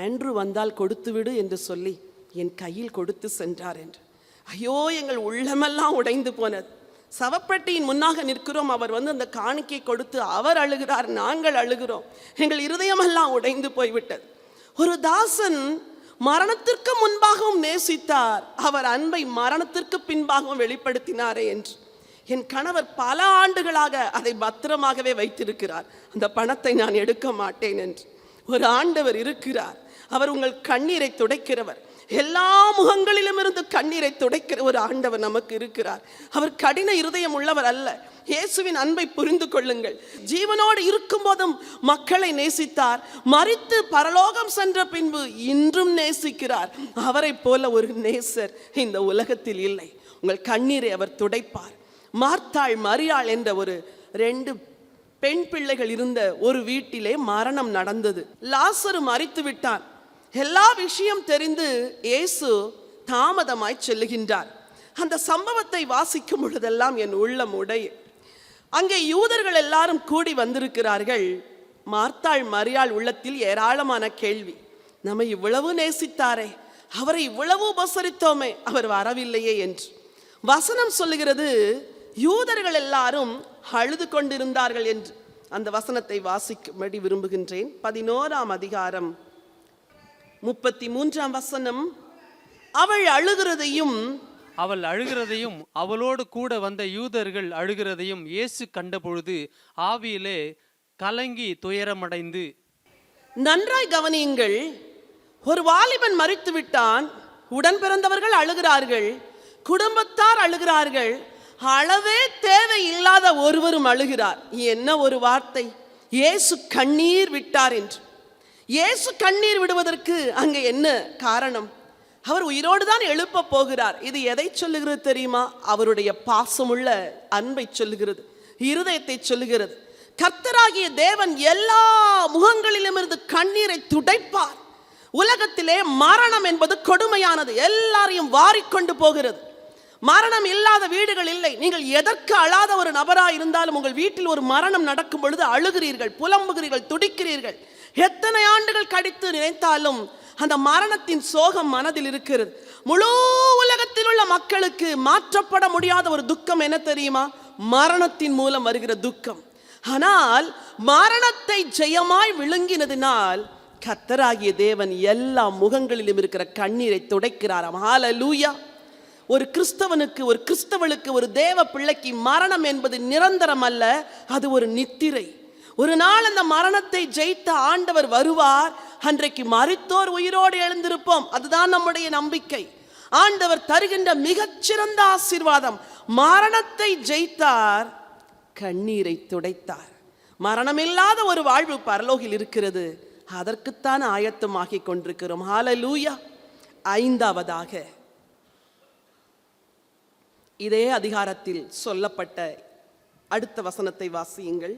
ஆண்ட்ரூ வந்தால் கொடுத்துவிடு என்று சொல்லி என் கையில் கொடுத்து சென்றார் என்று. ஐயோ, எங்கள் உள்ளமெல்லாம் உடைந்து போனது. சவப்பெட்டியின் முன்னாக நிற்கிறோம். அவர் வந்து அந்த காணிக்கை கொடுத்து அவர் அழுகிறார், நாங்கள் அழுகிறோம். எங்கள் இருதயமெல்லாம் உடைந்து போய்விட்டது. ஒரு தாசன் மரணத்திற்கு முன்பாகவும் நேசித்தார், அவர் அன்பை மரணத்திற்கு பின்பாகவும் வெளிப்படுத்தினாரே என்று. என் கணவர் பல ஆண்டுகளாக அதை பத்திரமாகவே வைத்திருக்கிறார். அந்த பணத்தை நான் எடுக்க மாட்டேன் என்று. ஒரு ஆண்டவர் இருக்கிறார். அவர் உங்கள் கண்ணீரை துடைக்கிறவர். எல்லா முகங்களிலும் இருந்து கண்ணீரை துடைக்கிற ஒரு ஆண்டவர் நமக்கு இருக்கிறார். அவர் கடின இருதயம் உள்ளவர் அல்ல. இயேசுவின் அன்பை புரிந்து கொள்ளுங்கள். ஜீவனோடு இருக்கும் போதும் மக்களை நேசித்தார். மரித்து பரலோகம் சென்ற பின்பு இன்றும் நேசிக்கிறார். அவரை போல ஒரு நேசர் இந்த உலகத்தில் இல்லை. உங்கள் கண்ணீரை அவர் துடைப்பார். மார்த்தாள் மரியாள் என்ற ஒரு 2 பெண் பிள்ளைகள் இருந்த ஒரு வீட்டிலே மரணம் நடந்தது. லாசரு மரித்து விட்டான். எல்லா விஷயம் தெரிந்து இயேசு தாமதமாய் செல்லுகின்றார். அந்த சம்பவத்தை வாசிக்கும் பொழுதெல்லாம் என் உள்ளம் உடைய. அங்கே யூதர்கள் எல்லாரும் கூடி வந்திருக்கிறார்கள். மார்த்தாள் மரியாள் உள்ளத்தில் ஏராளமான கேள்வி. நம்மை இவ்வளவு நேசித்தாரே, அவரை இவ்வளவு உபசரித்தோமே, அவர் வரவில்லையே என்று. வசனம் சொல்லுகிறது, யூதர்கள் எல்லாரும் அழுது கொண்டிருந்தார்கள் என்று. அந்த வசனத்தை வாசிக்கும்படி விரும்புகின்றேன். 11ஆம் அதிகாரம் 33ஆம் வசனம். அவள் அழுகிறதையும் அவளோடு கூட வந்த யூதர்கள் அழுகிறதையும் இயேசு கண்டபொழுது ஆவியிலே கலங்கி துயரமடைந்து. நன்றாய் கவனியுங்கள். ஒரு வாலிபன் மரித்து விட்டான். உடன் பிறந்தவர்கள் அழுகிறார்கள், குடும்பத்தார் அழுகிறார்கள், அளவே தேவை இல்லாத ஒருவரும் அழுகிறார். என்ன ஒரு வார்த்தை! இயேசு கண்ணீர் விட்டார் என்று. இயேசு கண்ணீர் விடுவதற்கு அங்கே என்ன காரணம்? அவர் உயிரோடு தான் எழுப்ப போகிறார். இது எதை சொல்லுகிறது தெரியுமா? அவருடைய பாசமுள்ள அன்பை சொல்லுகிறது, இருதயத்தை சொல்லுகிறது. கர்த்தராகிய தேவன் எல்லா முகங்களிலும் இருந்து கண்ணீரை துடைப்பார். உலகத்திலே மரணம் என்பது கொடுமையானது. எல்லாரையும் வாரிக்கொண்டு போகிறது. மரணம் இல்லாத வீடுகள் இல்லை. நீங்கள் எதற்கு அழாத ஒரு நபராக இருந்தாலும் உங்கள் வீட்டில் ஒரு மரணம் நடக்கும் பொழுது அழுகிறீர்கள், புலம்புகிறீர்கள், துடிக்கிறீர்கள். எத்தனை ஆண்டுகள் கழித்து நினைத்தாலும் அந்த மரணத்தின் சோகம் மனதில் இருக்கிறது. முழு உலகத்தில் உள்ள மக்களுக்கு மாற்றப்பட முடியாத ஒரு துக்கம் என்ன தெரியுமா? மரணத்தின் மூலம் வருகிற துக்கம். ஆனால் மரணத்தை ஜெயமாய் விழுங்கினதினால் கர்த்தராகிய தேவன் எல்லா முகங்களிலும் இருக்கிற கண்ணீரை துடைக்கிறாராம். ஹல்லேலூயா! ஒரு கிறிஸ்தவனுக்கு, ஒரு கிறிஸ்தவளுக்கு, ஒரு தேவ பிள்ளைக்கு மரணம் என்பது நிரந்தரம் அல்ல, அது ஒரு நித்திரை. ஒரு நாள் அந்த மரணத்தை ஜெயித்த ஆண்டவர் வருவார். அன்றைக்கு மரித்தோர் உயிரோடு எழுந்திருப்போம். அதுதான் நம்முடைய நம்பிக்கை. ஆண்டவர் தருகின்ற மிகச்சிறந்த ஆசீர்வாதம். மரணத்தை ஜெயித்தார், கண்ணீரை துடைத்தார். மரணமில்லாத ஒரு வாழ்வு பரலோகில் இருக்கிறது. அதற்குத்தான் ஆயத்தமாகி கொண்டிருக்கிறோம். ஹல்லேலூயா! 5ஆவதாக, இதே அதிகாரத்தில் சொல்லப்பட்ட அடுத்த வசனத்தை வாசியுங்கள்.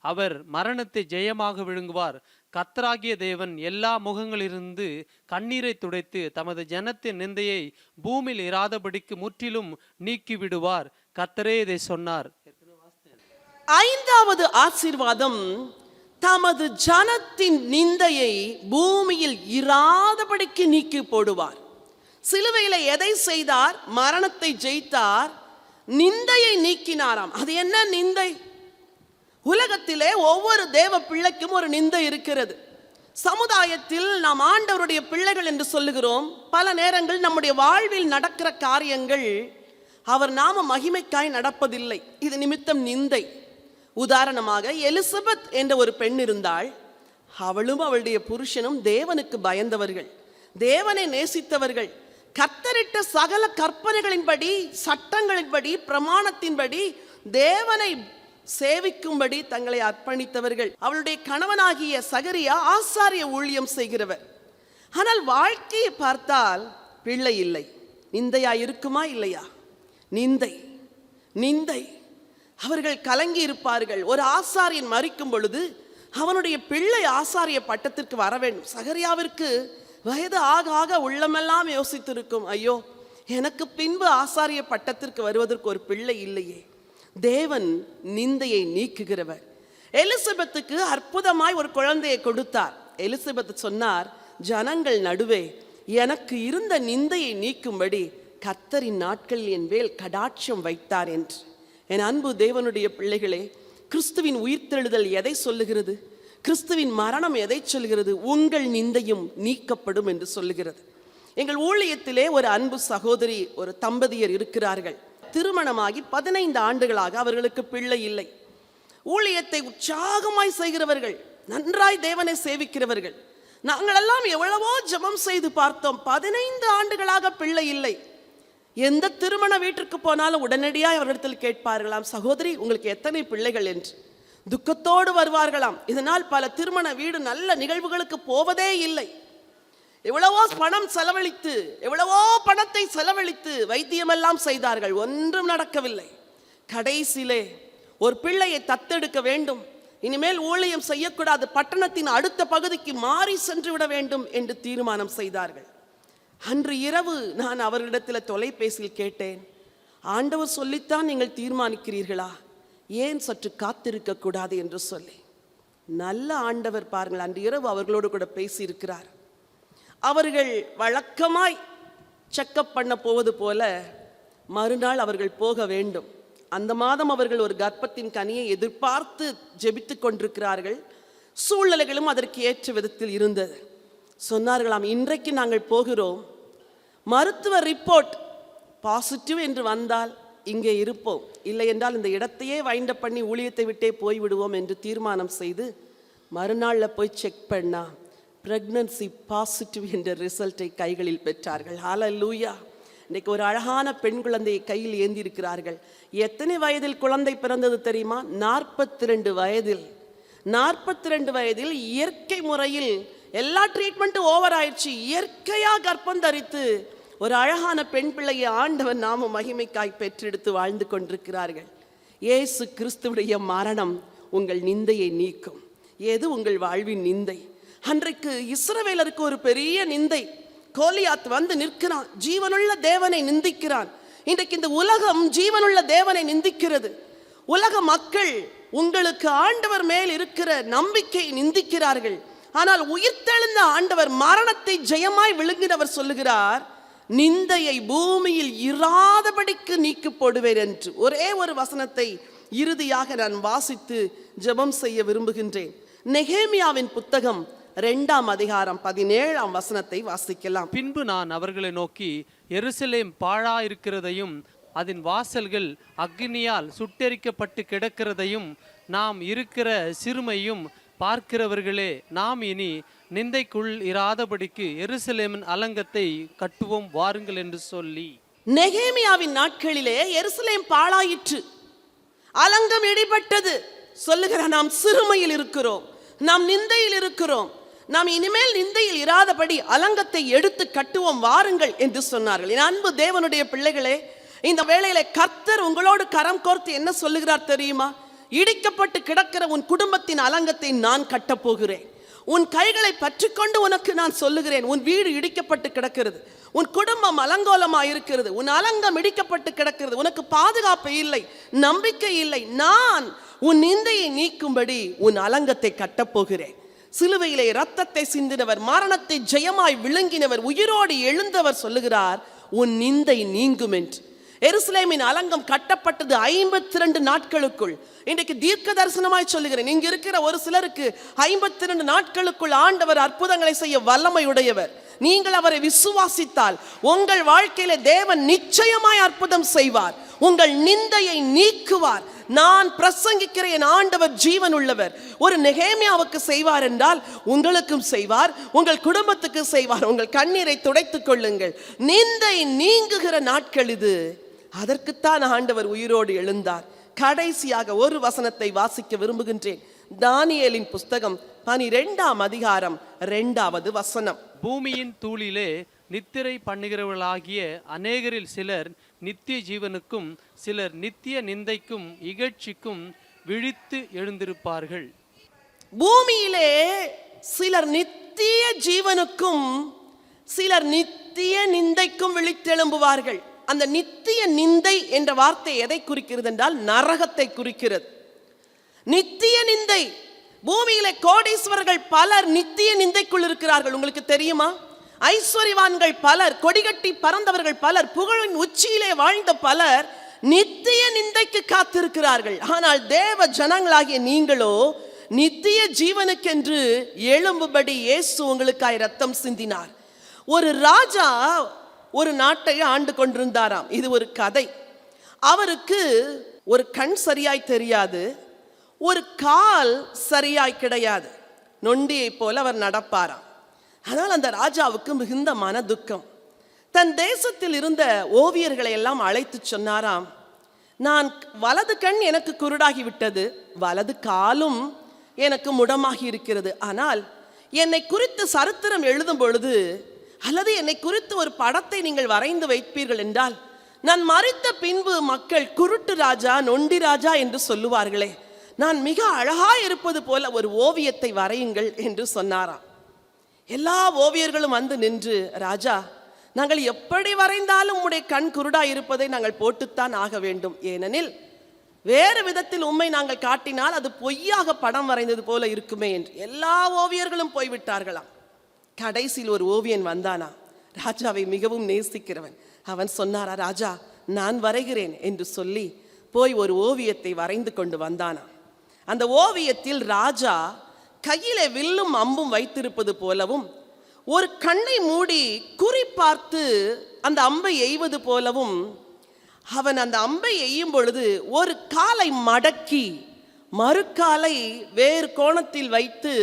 அவர் மரணத்தை ஜெயமாக விழுங்குவார். கர்த்தராகிய தேவன் எல்லா முகங்களிலிருந்து கண்ணீரை துடைத்து தமது ஜனத்தின் நிந்தையை பூமியில் இராதபடிக்கு முற்றிலும் நீக்கி விடுவார். கர்த்தரே இதை சொன்னார். 5வது ஆசீர்வாதம், தமது ஜனத்தின் நிந்தையை பூமியில் இராதபடிக்கு நீக்கி போடுவார். சிலுவையில எதை செய்தார்? மரணத்தை ஜெயித்தார், நிந்தையை நீக்கினாராம். அது என்ன நிந்தை? உலகத்திலே ஒவ்வொரு தேவ பிள்ளைக்கும் ஒரு நிந்தை இருக்கிறது. சமுதாயத்தில் நாம் ஆண்டவருடைய பிள்ளைகள் என்று சொல்லுகிறோம். பல நேரங்கள் நம்முடைய வாழ்வில் நடக்கிற காரியங்கள் அவர் நாம மகிமைக்காய் நடப்பதில்லை. இது நிமித்தம் நிந்தை. உதாரணமாக, எலிசபெத் என்ற ஒரு பெண் இருந்தாள். அவளும் அவளுடைய புருஷனும் தேவனுக்கு பயந்தவர்கள், தேவனை நேசித்தவர்கள். கர்த்தரிட்ட சகல கற்பனைகளின்படி, சட்டங்களின்படி, பிரமாணத்தின்படி தேவனை சேவிக்கும்படி தங்களை அர்ப்பணித்தவர்கள். அவளுடைய கணவனாகிய சகரியா ஆசாரிய ஊழியம் செய்கிறவர். ஆனால் வாழ்க்கையை பார்த்தால் பிள்ளை இல்லை. நிந்தையா இருக்குமா இல்லையா? நிந்தை, நிந்தை. அவர்கள் கலங்கி இருப்பார்கள். ஒரு ஆசாரியன் மரிக்கும் பொழுது அவனுடைய பிள்ளை ஆசாரிய பட்டத்திற்கு வர வேண்டும். சகரியாவிற்கு வயது ஆக ஆக உள்ளமெல்லாம் யோசித்திருக்கும், ஐயோ, எனக்கு பின்பு ஆசாரிய பட்டத்திற்கு வருவதற்கு ஒரு பிள்ளை இல்லையே. தேவன் நிந்தையை நீக்குகிறவர். எலிசபெத்துக்கு அற்புதமாய் ஒரு குழந்தையை கொடுத்தார். எலிசபெத் சொன்னார், ஜனங்கள் நடுவே எனக்கு இருந்த நிந்தையை நீக்கும்படி கர்த்தரின் நாட்களில் என் மேல் கடாட்சம் வைத்தார் என்று. என் அன்பு தேவனுடைய பிள்ளைகளே, கிறிஸ்துவின் உயிர்த்தெழுதல் எதை சொல்லுகிறது? கிறிஸ்துவின் மரணம் எதை சொல்கிறது? உங்கள் நிந்தையும் நீக்கப்படும் என்று சொல்லுகிறது. எங்கள் ஊழியத்திலே ஒரு அன்பு சகோதரி, ஒரு தம்பதியர் இருக்கிறார்கள். திருமணமாகி 15 ஆண்டுகளாக அவர்களுக்கு பிள்ளை இல்லை. ஊழியத்தை உற்சாகமாய் செய்கிறவர்கள், நன்றாய் தேவனை சேவிக்கிறவர்கள். நாங்களெல்லாம் எவ்வளவோ ஜெபம் செய்து பார்த்தோம், 15 ஆண்டுகளாக பிள்ளை இல்லை. எந்த திருமண வீட்டிற்கு போனாலும் உடனடியாக அவரிடத்தில் கேட்பார்களாம், சகோதரி உங்களுக்கு எத்தனை பிள்ளைகள் என்று. துக்கத்தோடு வருவார்களாம். இதனால் பல திருமண வீடு நல்ல நிகழ்வுகளுக்கு போவதே இல்லை. எவ்வளவோ பணம் செலவழித்து, எவ்வளவோ பணத்தை செலவழித்து வைத்தியமெல்லாம் செய்தார்கள், ஒன்றும் நடக்கவில்லை. கடைசியிலே ஒரு பிள்ளையை தத்தெடுக்க வேண்டும், இனிமேல் ஊழியம் செய்யக்கூடாது, பட்டணத்தின் அடுத்த பகுதிக்கு மாறி சென்று விட வேண்டும் என்று தீர்மானம் செய்தார்கள். அன்று இரவு நான் அவர்களிடத்தில் தொலைபேசியில் கேட்டேன், ஆண்டவர் சொல்லித்தான் நீங்கள் தீர்மானிக்கிறீர்களா, ஏன் சற்று காத்திருக்க கூடாது என்று சொல்லி. நல்ல ஆண்டவர் பாருங்கள், அன்று இரவு அவர்களோடு கூட பேசியிருக்கிறார். அவர்கள் வழக்கமாய் செக்கப் பண்ண போவது போல மறுநாள் அவர்கள் போக வேண்டும். அந்த மாதம் அவர்கள் ஒரு கர்ப்பத்தின் கனியை எதிர்பார்த்து ஜெபித்து கொண்டிருக்கிறார்கள். சூழ்நிலைகளும் அதற்கு ஏற்ற விதத்தில் இருந்தது. சொன்னார்களாம், இன்றைக்கு நாங்கள் போகிறோம், மருத்துவ ரிப்போர்ட் பாசிட்டிவ் என்று வந்தால் இங்கே இருப்போம், இல்லை என்றால் இந்த இடத்தையே வைண்டப் பண்ணி ஊழியத்தை விட்டே போய்விடுவோம் என்று தீர்மானம் செய்து மறுநாளில் போய் செக் பண்ணா பிரெக்னன்சி பாசிட்டிவ் என்ற ரிசல்ட்டை கைகளில் பெற்றார்கள். ஹல்லேலூயா! இன்னைக்கு ஒரு அழகான பெண் குழந்தையை கையில் ஏந்தி இருக்கிறார்கள். எத்தனை வயதில் குழந்தை பிறந்தது தெரியுமா? 42 வயதில். 42 வயதில் இயற்கை முறையில் எல்லா ட்ரீட்மெண்ட்டும் ஓவர் ஆயிடுச்சு. இயற்கையாக கர்ப்பம் தரித்து ஒரு அழகான பெண் பிள்ளையை ஆண்டவன் நாம மகிமைக்காய் பெற்றெடுத்து வாழ்ந்து கொண்டிருக்கிறார்கள். இயேசு கிறிஸ்துவுடைய மரணம் உங்கள் நிந்தையை நீக்கும். எது உங்கள் வாழ்வின் நிந்தை? அன்றைக்கு இஸ்ரவேலருக்கு ஒரு பெரிய நிந்தை. கோலியாத் வந்து நிற்கிறான், ஜீவனுள்ள தேவனை நிந்திக்கிறான். இன்றைக்கு இந்த உலகம் ஜீவனுள்ள தேவனை நிந்திக்கிறது. உலக மக்கள் உங்களுக்கு ஆண்டவர் மேல் இருக்கிற நம்பிக்கை நிந்திக்கிறார்கள். ஆனால் உயிர்த்தெழுந்த ஆண்டவர், மரணத்தை ஜெயமாய் விழுங்கினவர் சொல்லுகிறார், நிந்தையை பூமியில் இராதபடிக்கு நீக்கி போடுவேன் என்று. ஒரே ஒரு வசனத்தை இறுதியாக நான் வாசித்து ஜெபம் செய்ய விரும்புகின்றேன். நெகேமியாவின் புத்தகம் 2ஆம் அதிகாரம் 17ஆம் வசனத்தை வாசிக்கலாம். பின்பு நான் அவர்களை நோக்கி, எருசலேம் பாழா இருக்கிறதையும் அதன் வாசல்கள் அக்னியால் சுட்டெரிக்கப்பட்டு கிடக்கிறதையும் நாம் இருக்கிற சிறுமையும் பார்க்கிறவர்களே, நாம் இனி நிந்தைக்குள் இராதபடிக்கு எருசலேமின் அலங்கத்தை கட்டுவோம் வாருங்கள் என்று சொல்லி. நெகேமியாவின் நாட்களிலே எருசலேம் பாழாயிற்று, அலங்கம் இடிபட்டது. சொல்லுகிற, நாம் சிறுமையில் இருக்கிறோம், நாம் நிந்தையில் இருக்கிறோம், நாம் இனிமேல் நிந்தையில் இராதபடி அலங்கத்தை எடுத்து கட்டுவோம் வாருங்கள் என்று சொன்னார்கள். என் அன்பு தேவனுடைய பிள்ளைகளே, இந்த வேளையிலே கர்த்தர் உங்களோடு கரம் கோர்த்து என்ன சொல்லுகிறார் தெரியுமா? இடிக்கப்பட்டு கிடக்கிற உன் குடும்பத்தின் அலங்கத்தை நான் கட்டப்போகிறேன். உன் கைகளை பற்றிக்கொண்டு உனக்கு நான் சொல்லுகிறேன், உன் வீடு இடிக்கப்பட்டு கிடக்கிறது, உன் குடும்பம் அலங்கோலமாக இருக்கிறது, உன் அலங்கம் இடிக்கப்பட்டு கிடக்கிறது, உனக்கு பாதுகாப்பு இல்லை, நம்பிக்கை இல்லை. நான் உன் நிந்தையை நீக்கும்படி உன் அலங்கத்தை கட்டப்போகிறேன். சிலுவையிலே இரத்தத்தை சிந்தினவர், மரணத்தை ஜெயமாய் விழுங்கினவர், உயிரோடு எழுந்தவர் சொல்லுகிறார், உன் நிந்தை நீங்கும் என்று. எருசலேமின் அலங்கம் கட்டப்பட்டது 52 நாட்களுக்குள். இன்றைக்கு தீர்க்க தரிசனமாய் சொல்லுகிறேன், இங்க இருக்கிற ஒரு சிலருக்கு 52 நாட்களுக்குள் ஆண்டவர் அற்புதங்களை செய்ய வல்லமை உடையவர். நீங்கள் அவரை விசுவாசித்தால் உங்கள் வாழ்க்கையில தேவன் நிச்சயமாய் அற்புதம் செய்வார், உங்கள் நிந்தையை நீக்குவார். நான் பிரசங்கிக்கிற என் ஆண்டவர் ஜீவன் உள்ளவர். ஒரு நெகேமியாவுக்கு செய்வார் என்றால் உங்களுக்கும் செய்வார், உங்கள் குடும்பத்துக்கு செய்வார். உங்கள் கண்ணீரை துடைத்துக் கொள்ளுங்கள். நிந்தை நீங்குகிற நாட்கள் இது. அதற்குத்தான் ஆண்டவர் உயிரோடு எழுந்தார். கடைசியாக ஒரு வசனத்தை வாசிக்க விரும்புகின்றேன். தானியேலின் புஸ்தகம் 12ஆம் அதிகாரம் 2வது வசனம். பூமியின் தூளிலே நித்திரை பண்ணுகிறவர்களாகிய அநேகரில் சிலர் நித்திய ஜீவனுக்கும் சிலர் நித்திய நிந்தைக்கும் இகழ்ச்சிக்கும் விழித்து எழுந்திருப்பார்கள். பூமியிலே சிலர் நித்திய ஜீவனுக்கும் சிலர் நித்திய நிந்தைக்கும் விழித்தெழும்புவார்கள். அந்த நித்திய நிந்தை என்ற வார்த்தை எதை குறிக்கிறது என்றால் நரகத்தை குறிக்கிறது. நித்திய நிந்தை. பூமியிலே கோடீஸ்வரர்கள் பலர் நித்திய நிந்தைக்குள் இருக்கிறார்கள். உங்களுக்கு தெரியுமா? ஐஸ்வர்யவான்கள் பலர், கொடிகட்டி பறந்தவர்கள் பலர், புகழின் உச்சியிலே வாழ்ந்த பலர் நித்திய நிந்தைக்கு காத்திருக்கிறார்கள். ஆனால் தேவ ஜனங்களாகிய நீங்களோ நித்திய ஜீவனுக்கென்று எழும்பும்படி இயேசு உங்களுக்காய் ரத்தம் சிந்தினார். ஒரு ராஜா ஒரு நாட்டை ஆண்டு கொண்டிருந்தாராம். இது ஒரு கதை. அவருக்கு ஒரு கண் சரியாய் தெரியாது, ஒரு கால் சரியாய் கிடையாது. நொண்டியை போல அவர் நடப்பாராம். ஆனால் அந்த ராஜாவுக்கு மிகுந்த மன துக்கம். தன் தேசத்தில் இருந்த ஓவியர்களை எல்லாம் அழைத்து சொன்னாராம், நான் வலது கண் எனக்கு குருடாகி விட்டது, வலது காலும் எனக்கு முடமாகி இருக்கிறது. ஆனால் என்னை குறித்து சரித்திரம் எழுதும் பொழுது அல்லது என்னை குறித்து ஒரு படத்தை நீங்கள் வரைந்து வைப்பீர்கள் என்றால் நான் மரித்த பின்பு மக்கள் குருட்டு ராஜா, நொண்டி ராஜா என்று சொல்லுவார்களே, நான் மிக அழகாய் இருப்பது போல ஒரு ஓவியத்தை வரையுங்கள் என்று சொன்னாராம். எல்லா ஓவியர்களும் வந்து நின்று, ராஜா, நாங்கள் எப்படி வரைந்தாலும் உம்முடைய கண் குருடாய் இருப்பதை நாங்கள் போட்டுத்தான் ஆக வேண்டும். ஏனெனில் வேறு விதத்தில் உம்மை நாங்கள் காட்டினால் அது பொய்யாக படம் வரைந்தது போல இருக்குமே என்று எல்லா ஓவியர்களும் போய்விட்டார்களாம். கடைசியில் ஒரு ஓவியன் வந்தானா, ராஜாவை மிகவும் நேசிக்கிறவன். அவன் சொன்னாரா, ராஜா நான் வரைகிறேன் என்று சொல்லி போய் ஒரு ஓவியத்தை வரைந்து கொண்டு வந்தானா. அந்த ஓவியத்தில் ராஜா கையிலே வில்லும் அம்பும் வைத்திருப்பது போலவும், ஒரு கண்ணை மூடி குறி பார்த்து அந்த அம்பை எய்வது போலவும், அவன் அந்த அம்பை எய்யும் பொழுது ஒரு காலை மடக்கி மறுகாலை வேறு கோணத்தில் வைத்து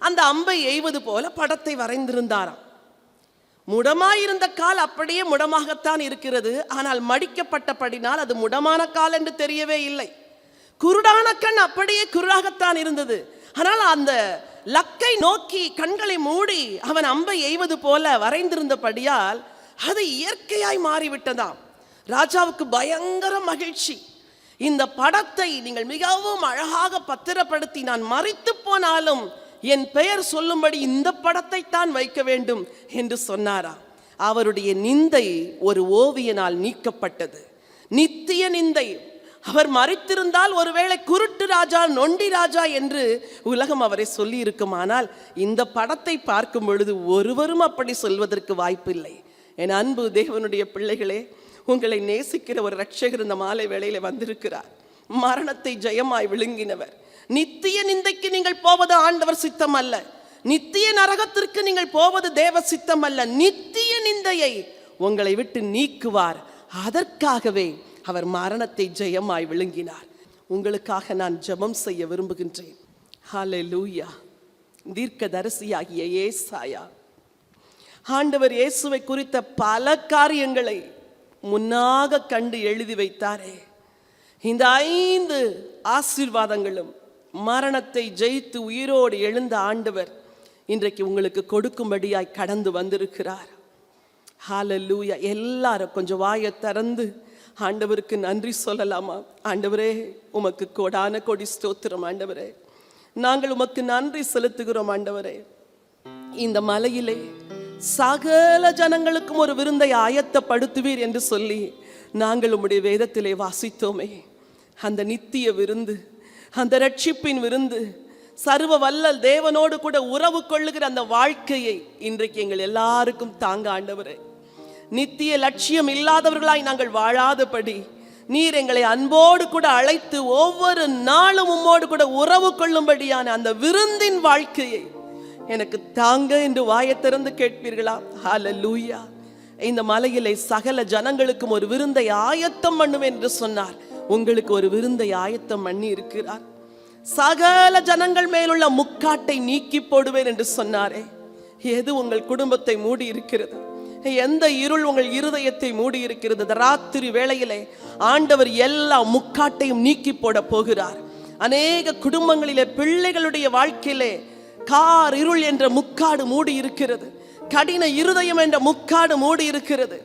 அந்த அம்பை எய்வது போல படத்தை வரைந்திருந்தாராம். முடமாயிருந்த கால் அப்படியே முடமாகத்தான் இருக்கிறது, ஆனால் மடிக்கப்பட்டபடினால் அது முடமான கால் என்று தெரியவே இல்லை. குருடான கண் அப்படியே குருடாகத்தான் இருந்தது, ஆனால் அந்த லக்கை நோக்கி கண்களை மூடி அவன் அம்பை எய்வது போல வரைந்திருந்தபடியால் அது இயற்கையாய் மாறிவிட்டதாம். ராஜாவுக்கு பயங்கர மகிழ்ச்சி. இந்த படத்தை நீங்கள் மிகவும் அழகாக பத்திரப்படுத்தி நான் மரித்து போனாலும் என் பெயர் சொல்லும்படி இந்த படத்தை தான் வைக்க வேண்டும் என்று சொன்னாரா. அவருடைய நிந்தை ஒரு ஓவியனால் நீக்கப்பட்டது, நித்திய நிந்தை. அவர் மரித்திருந்தால் ஒருவேளை குருட்டு ராஜா, நொண்டி ராஜா என்று உலகம் அவரை சொல்லி இருக்குமானால் இந்த படத்தை பார்க்கும் பொழுது ஒருவரும் அப்படி சொல்வதற்கு வாய்ப்பில்லை. என் அன்பு தேவனுடைய பிள்ளைகளே, உங்களை நேசிக்கிற ஒரு இரட்சகர் இந்த மாலை வேளையில வந்திருக்கிறார். மரணத்தை ஜெயமாய் விழுங்கினவர். நித்திய நிந்தைக்கு நீங்கள் போவது ஆண்டவர் சித்தம் அல்ல, நித்திய நரகத்திற்கு நீங்கள் போவது தேவ சித்தம் அல்ல. நித்திய நிந்தையை உங்களை விட்டு நீக்குவார். அதற்காகவே அவர் மரணத்தை ஜெயமாய் விழுங்கினார். உங்களுக்காக நான் ஜெபம் செய்ய விரும்புகின்றேன். ஹல்லேலூயா. தீர்க்கதரிசியாகிய ஏசாயா ஆண்டவர் இயேசுவை குறித்த பல காரியங்களை முன்னாக கண்டு எழுதி வைத்தாரே. இந்த 5 ஆசீர்வாதங்களும் மரணத்தை ஜெயித்து உயிரோடு எழுந்த ஆண்டவர் இன்றைக்கு உங்களுக்கு கொடுக்கும்படியாய் கடந்து வந்திருக்கிறார். ஹல்லேலூயா. எல்லாரும் கொஞ்சம் வாயை திறந்து ஆண்டவருக்கு நன்றி சொல்லலாமா? ஆண்டவரே, உமக்கு கோடான கோடி ஸ்தோத்திரம். ஆண்டவரே, நாங்கள் உமக்கு நன்றி செலுத்துகிறோம். ஆண்டவரே, இந்த மலையிலே சகல ஜனங்களுக்கும் ஒரு விருந்தை ஆயத்தப்படுத்துவீர் என்று சொல்லி நாங்கள் உம்முடைய வேதத்திலே வாசித்தோமே. அந்த நித்திய விருந்து, அந்த ரட்சிப்பின் விருந்து, சர்வ வல்லல் தேவனோடு கூட உறவு கொள்ளுகிற அந்த வாழ்க்கையை இன்றைக்கு எங்கள் எல்லாருக்கும் தாங்க ஆண்டவரே. நித்திய லட்சியம் இல்லாதவர்களாய் நாங்கள் வாழாதபடி நீர் எங்களை அன்போடு கூட அழைத்து ஒவ்வொரு நாளும் உம்மோடு கூட உறவு கொள்ளும்படியான அந்த விருந்தின் வாழ்க்கையை எனக்கு தாங்க என்று வாயை திறந்து கேட்பீர்களா? ஹல்லேலூயா. இந்த மலையிலே சகல ஜனங்களுக்கும் ஒரு விருந்தை ஆயத்தம் பண்ணுவேன் என்று சொன்னார். உங்களுக்கு ஒரு விருந்தை ஆயத்தம் பண்ணி இருக்கிறார். சகல ஜனங்கள் மேலுள்ள முக்காட்டை நீக்கி போடுவேன் என்று சொன்னாரே. எது உங்கள் குடும்பத்தை மூடி இருக்கிறது? எந்த இருள் உங்கள் இருதயத்தை மூடி இருக்கிறது? ராத்திரி வேளையிலே ஆண்டவர் எல்லா முக்காட்டையும் நீக்கி போட போகிறார். அநேக குடும்பங்களிலே பிள்ளைகளுடைய வாழ்க்கையிலே கார் இருள் என்ற முக்காடு மூடி இருக்கிறது, கடின இருதயம் என்ற முக்காடு மூடி இருக்கிறது.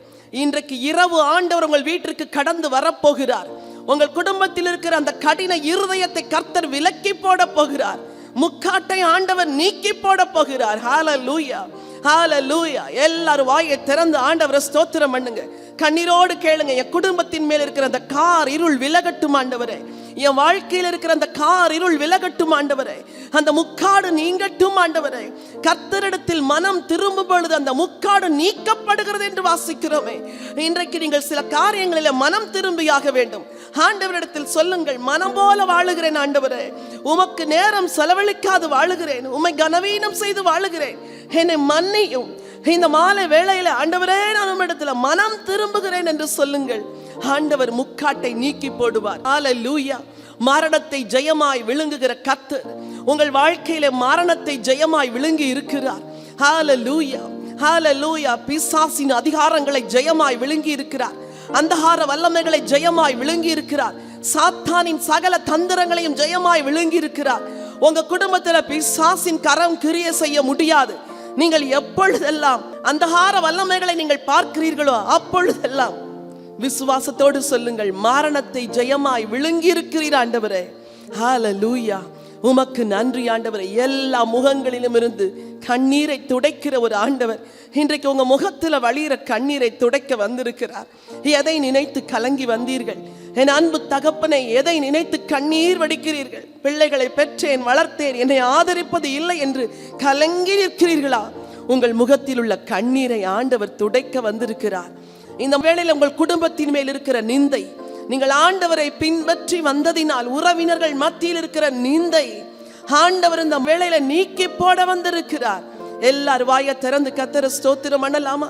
இன்றைக்கு இரவு ஆண்டவர் உங்கள் வீட்டிற்கு கடந்து வரப்போகிறார். உங்கள் குடும்பத்தில் இருக்கிற அந்த கடின இருதயத்தை கர்த்தர் விலக்கி போட போகிறார். முக்காட்டை ஆண்டவர் நீக்கி போட போகிறார். ஹல்லேலூயா, ஹல்லேலூயா. எல்லாரும் வாயை திறந்து ஆண்டவரை ஸ்தோத்திரம் பண்ணுங்க. கண்ணீரோடு கேளுங்க. என் குடும்பத்தின் மேல் இருக்கிற அந்த கார் இருள் விலகட்டும் ஆண்டவரே. என் வாழ்க்கையில் இருக்கிற அந்த கார் இருள் விலகட்டும் ஆண்டவரே. அந்த முக்காடு நீங்கட்டும் ஆண்டவரே. கர்த்தரிடத்தில் மனம் திரும்பும் பொழுது அந்த முக்காடு நீக்கப்படுகிறது என்று வாசிக்கிறோமே. இன்றைக்கு நீங்கள் சில காரியங்களில் மனம் திரும்பியாக வேண்டும். ஆண்டவரிடத்தில் சொல்லுங்கள், மனம் போல வாழுகிறேன் ஆண்டவரே, உமக்கு நேரம் செலவழிக்காது வாழுகிறேன், உம்மை கனவீனம் செய்து வாழுகிறேன், என்னை மன்னியும். இந்த மாலை வேளையில ஆண்டவரே, நான் உம்மிடத்துல மனம் திரும்புகிறேன் என்று சொல்லுங்கள். ஆண்டவர் முக்காட்டை நீக்கி போடுவார். ஹல்லேலூயா. மரணத்தை ஜெயமாய் விழுங்குகிற கர்த்தர் உங்கள் வாழ்க்கையில மரணத்தை ஜெயமாய் விழுங்கி இருக்கிறார். ஹalleluya, ஹalleluya. பிசாசின் அதிகாரங்களை ஜெயமாய் விழுங்கி இருக்கிறார். அந்தகார வல்லமைகளை ஜெயமாய் விழுங்கி இருக்கிறார். சாத்தானின் சகல தந்திரங்களையும் ஜெயமாய் விழுங்கி இருக்கிறார். உங்க குடும்பத்துல பிசாசின் கரம் கிரியை செய்ய முடியாது. நீங்கள் எப்பொழுதெல்லாம் அந்தகார வல்லமைகளை நீங்கள் பார்க்கிறீர்களோ அப்பொழுதெல்லாம் விசுவாசத்தோடு சொல்லுங்கள், மரணத்தை ஜெயமாய் விழுங்கி இருக்கிறீர் ஆண்டவரே. ஹalleluya, உமக்கு நன்றி ஆண்டவரே. எல்லா முகங்களிலும் இருந்து கண்ணீரை துடைக்கிற ஒரு ஆண்டவர் இன்றைக்கு உங்க முகத்துல வழியிற கண்ணீரை துடைக்க வந்திருக்கிறார். எதை நினைத்து கலங்கி வந்தீர்கள் என் அன்பு தகப்பனை? எதை நினைத்து கண்ணீர் வடிக்கிறீர்கள்? பிள்ளைகளை பெற்றேன், வளர்த்தேன், என்னை ஆதரிப்பது இல்லை என்று கலங்கி நிற்கிறீர்களா? உங்கள் முகத்தில் உள்ள கண்ணீரை ஆண்டவர் துடைக்க வந்திருக்கிறார். இந்த வேளையில் உங்கள் குடும்பத்தின் மேல் இருக்கிற நிந்தை, நீங்கள் ஆண்டவரை பின்பற்றி வந்ததினால் உறவினர்கள் மத்தியில் இருக்கிற நிந்தை ஆண்டவர் இந்த வேளையில நீக்கி போட வந்திருக்கிறார். எல்லாரும் வாயை திறந்து கர்த்தரை ஸ்தோத்திரம் பண்ணலாமா?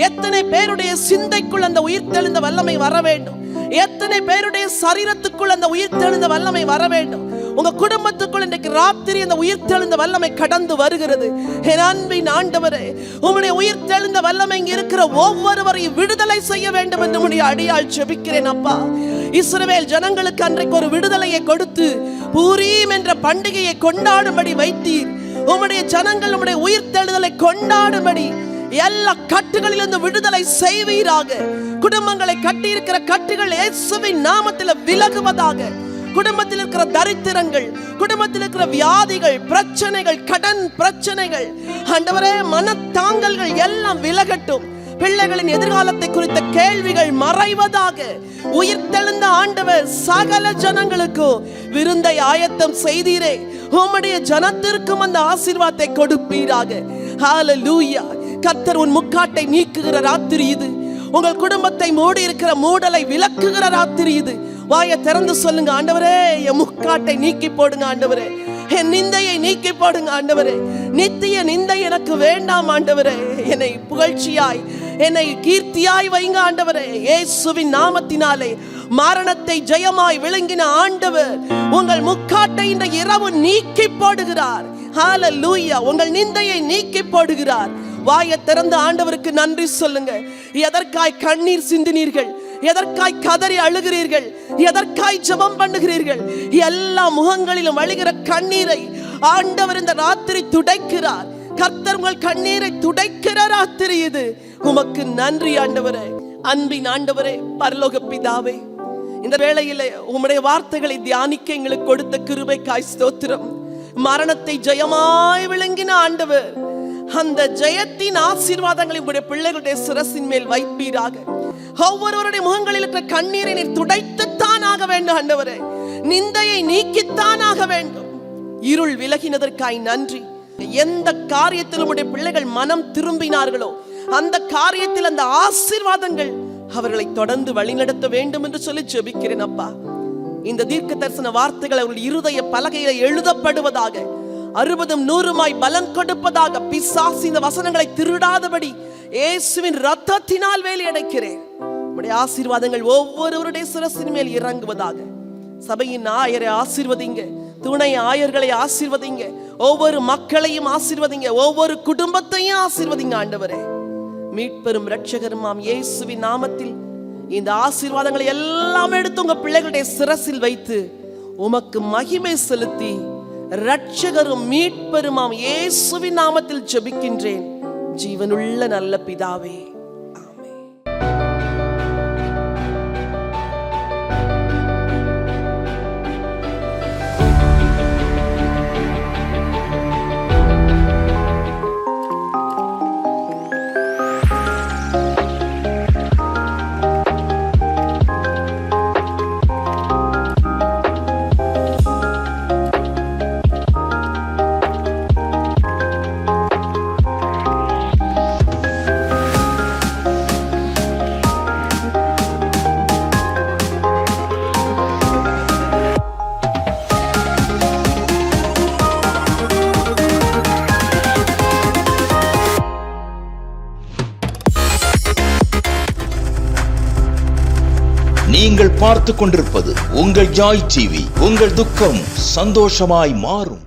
எத்தனை பேருடைய சிந்தைக்குள் அந்த உயிர்த்தெழுந்த வல்லமை வர வேண்டும்? எத்தனை பேருடைய சரீரத்துக்குள் அந்த உயிர்த்தெழுந்த வல்லமை வர வேண்டும்? உங்க குடும்பத்துக்குள் இன்றைக்கு ராத்திரி அந்த உயிர்த்தெழுந்த வல்லமை கடந்து வருகிறது. என் அன்பின் ஆண்டவரே, உம்முடைய உயிர்த்தெழுந்த வல்லமை இங்க இருக்கிற ஒவ்வொருவரையும் விடுதலை செய்ய வேண்டும் என்று உம்முடைய அடியால் ஜெபிக்கிறேன் அப்பா. இஸ்ரவேல் ஜனங்களுக்கு அன்றைக்கு ஒரு விடுதலையை கொடுத்து பூரீம் என்ற பண்டிகையை கொண்டாடும்படி வைத்தீர். உம்முடைய ஜனங்கள் உம்முடைய உயிர்த்தெழுதலை கொண்டாடும்படி எல்லா கட்டுகளிலிருந்து விடுதலை செய்வீராக. குடும்பங்களை கட்டி இருக்கிற கட்டுகள் இயேசுவின் நாமத்தில் விலகுவதாக. குடும்பத்தில் இருக்கிற தரித்திரங்கள், குடும்பத்தில் இருக்கிற வியாதிகள், பிரச்சனைகள், கடன் பிரச்சனைகள், ஆண்டவரே மனத்தாங்கல்கள் எல்லாம் விலகட்டும். பிள்ளைகளின் எதிர்காலத்தை குறித்த கேள்விகள் மறைவதாக. உயிர்த்தெழுந்த ஆண்டவர் சகல ஜனங்களுக்கும் விருந்தை ஆயத்தம் செய்தீரே, உம்முடைய ஜனத்திற்கும் அந்த ஆசீர்வாதத்தை கொடுப்பீராக. ஹalleluya. கர்த்தர் உன் முக்காட்டை நீக்குகிற ராத்திரி இது. உங்கள் குடும்பத்தை மூடி இருக்கிற மூடலை விலக்குகிற ராத்திரி இது. வாயை திறந்து சொல்லுங்க, ஆண்டவரே என் முக்காட்டை நீக்கி போடுங்க ஆண்டவரே, என் நிந்தையை நீக்கி போடுங்க ஆண்டவரே. நித்திய நிந்தை எனக்கு வேண்டாம் ஆண்டவரே. என்னை புகழ்ச்சியாய், என்னை கீர்த்தியாய் வைங்க ஆண்டவரே. இயேசுவின் நாமத்தினாலே மரணத்தை ஜெயமாய் விளங்கின ஆண்டவர் உங்கள் முக்காட்டை இந்த இரவு நீக்கி போடுகிறார். ஹalleluya. உங்கள் நிந்தையை நீக்கி போடுகிறார். வாயை திறந்து ஆண்டவருக்கு நன்றி சொல்லுங்க. எதற்காய் கண்ணீர் சிந்தினீர்கள்? எதற்காய் கதறி அழுகிறீர்கள்? எதற்காய் ஜெபம் பண்ணுகிறீர்கள்? எல்லா முகங்களிலும் வழிகிற கண்ணீரை ஆண்டவர் இந்த ராத்திரி துடைக்கிறார். கர்த்தர் உங்கள் கண்ணீரை துடைக்கிற ராத்திரி இது. உமக்கு நன்றி ஆண்டவரே. அன்பின் ஆண்டவரே, பரலோக பிதாவே, இந்த வேளையிலே உம்முடைய வார்த்தைகளை தியானிக்க எங்களுக்கு கொடுத்த கிருபைக்காய் ஸ்தோத்திரம். மரணத்தை ஜெயமாய் விளங்கின ஆண்டவர், அந்த ஜெயத்தின் ஆசீர்வாதங்களை உங்களுடைய பிள்ளைகளுடைய சிரசின் மேல் வைப்பீராக. ஒவ்வொருவருடைய முகங்களில் இருக்கிற கண்ணீரை நீர் துடைத்துத்தான் ஆக வேண்டும் ஆண்டவரே. நிந்தையை நீக்கித்தான் ஆக வேண்டும். இருள் விலகினதற்காய் நன்றி. எந்த காரியத்தில் உங்களுடைய பிள்ளைகள் மனம் திரும்பினார்களோ அந்த காரியத்தில் அந்த ஆசீர்வாதங்கள் அவர்களை தொடர்ந்து வழிநடத்த வேண்டும் என்று சொல்லி ஜெபிக்கிறேன் அப்பா. இந்த தீர்க்க தரிசன வார்த்தைகள் அவர்கள் இருதய பலகையில எழுதப்படுவதாக, 60-100 பலன் கொடுப்பதாக. பிசாசு இந்த வசனங்களை திருடாதபடி இயேசுவின் இரத்தத்தினால் வேலி அடைக்கிறேன். உம்முடைய ஆசீர்வாதங்கள் ஒவ்வொருவருடைய சிரசின் மேல் இறங்குவதாக. சபையின் ஆயரை ஆசீர்வதிங்க, துணை ஆயர்களை ஆசீர்வதிங்க, ஒவ்வொரு மக்களையும் ஆசீர்வதிங்க, ஒவ்வொரு குடும்பத்தையும் ஆசீர்வதிங்க ஆண்டவரே. மீட்பெரும் இரட்சகருமாம் இயேசுவின் நாமத்தில் இந்த ஆசீர்வாதங்களை எல்லாம் எடுத்து உங்க பிள்ளைகளுடைய சிரசில் வைத்து உமக்கு மகிமை செலுத்தி இரட்சகரும் மீட்பெருமாம் இயேசுவின் நாமத்தில் ஜெபிக்கின்றேன் ஜீவனுள்ள நல்ல பிதாவே. நீங்கள் பார்த்துக் கொண்டிருப்பது உங்கள் ஜாய் டிவி. உங்கள் துக்கம் சந்தோஷமாய் மாறும்.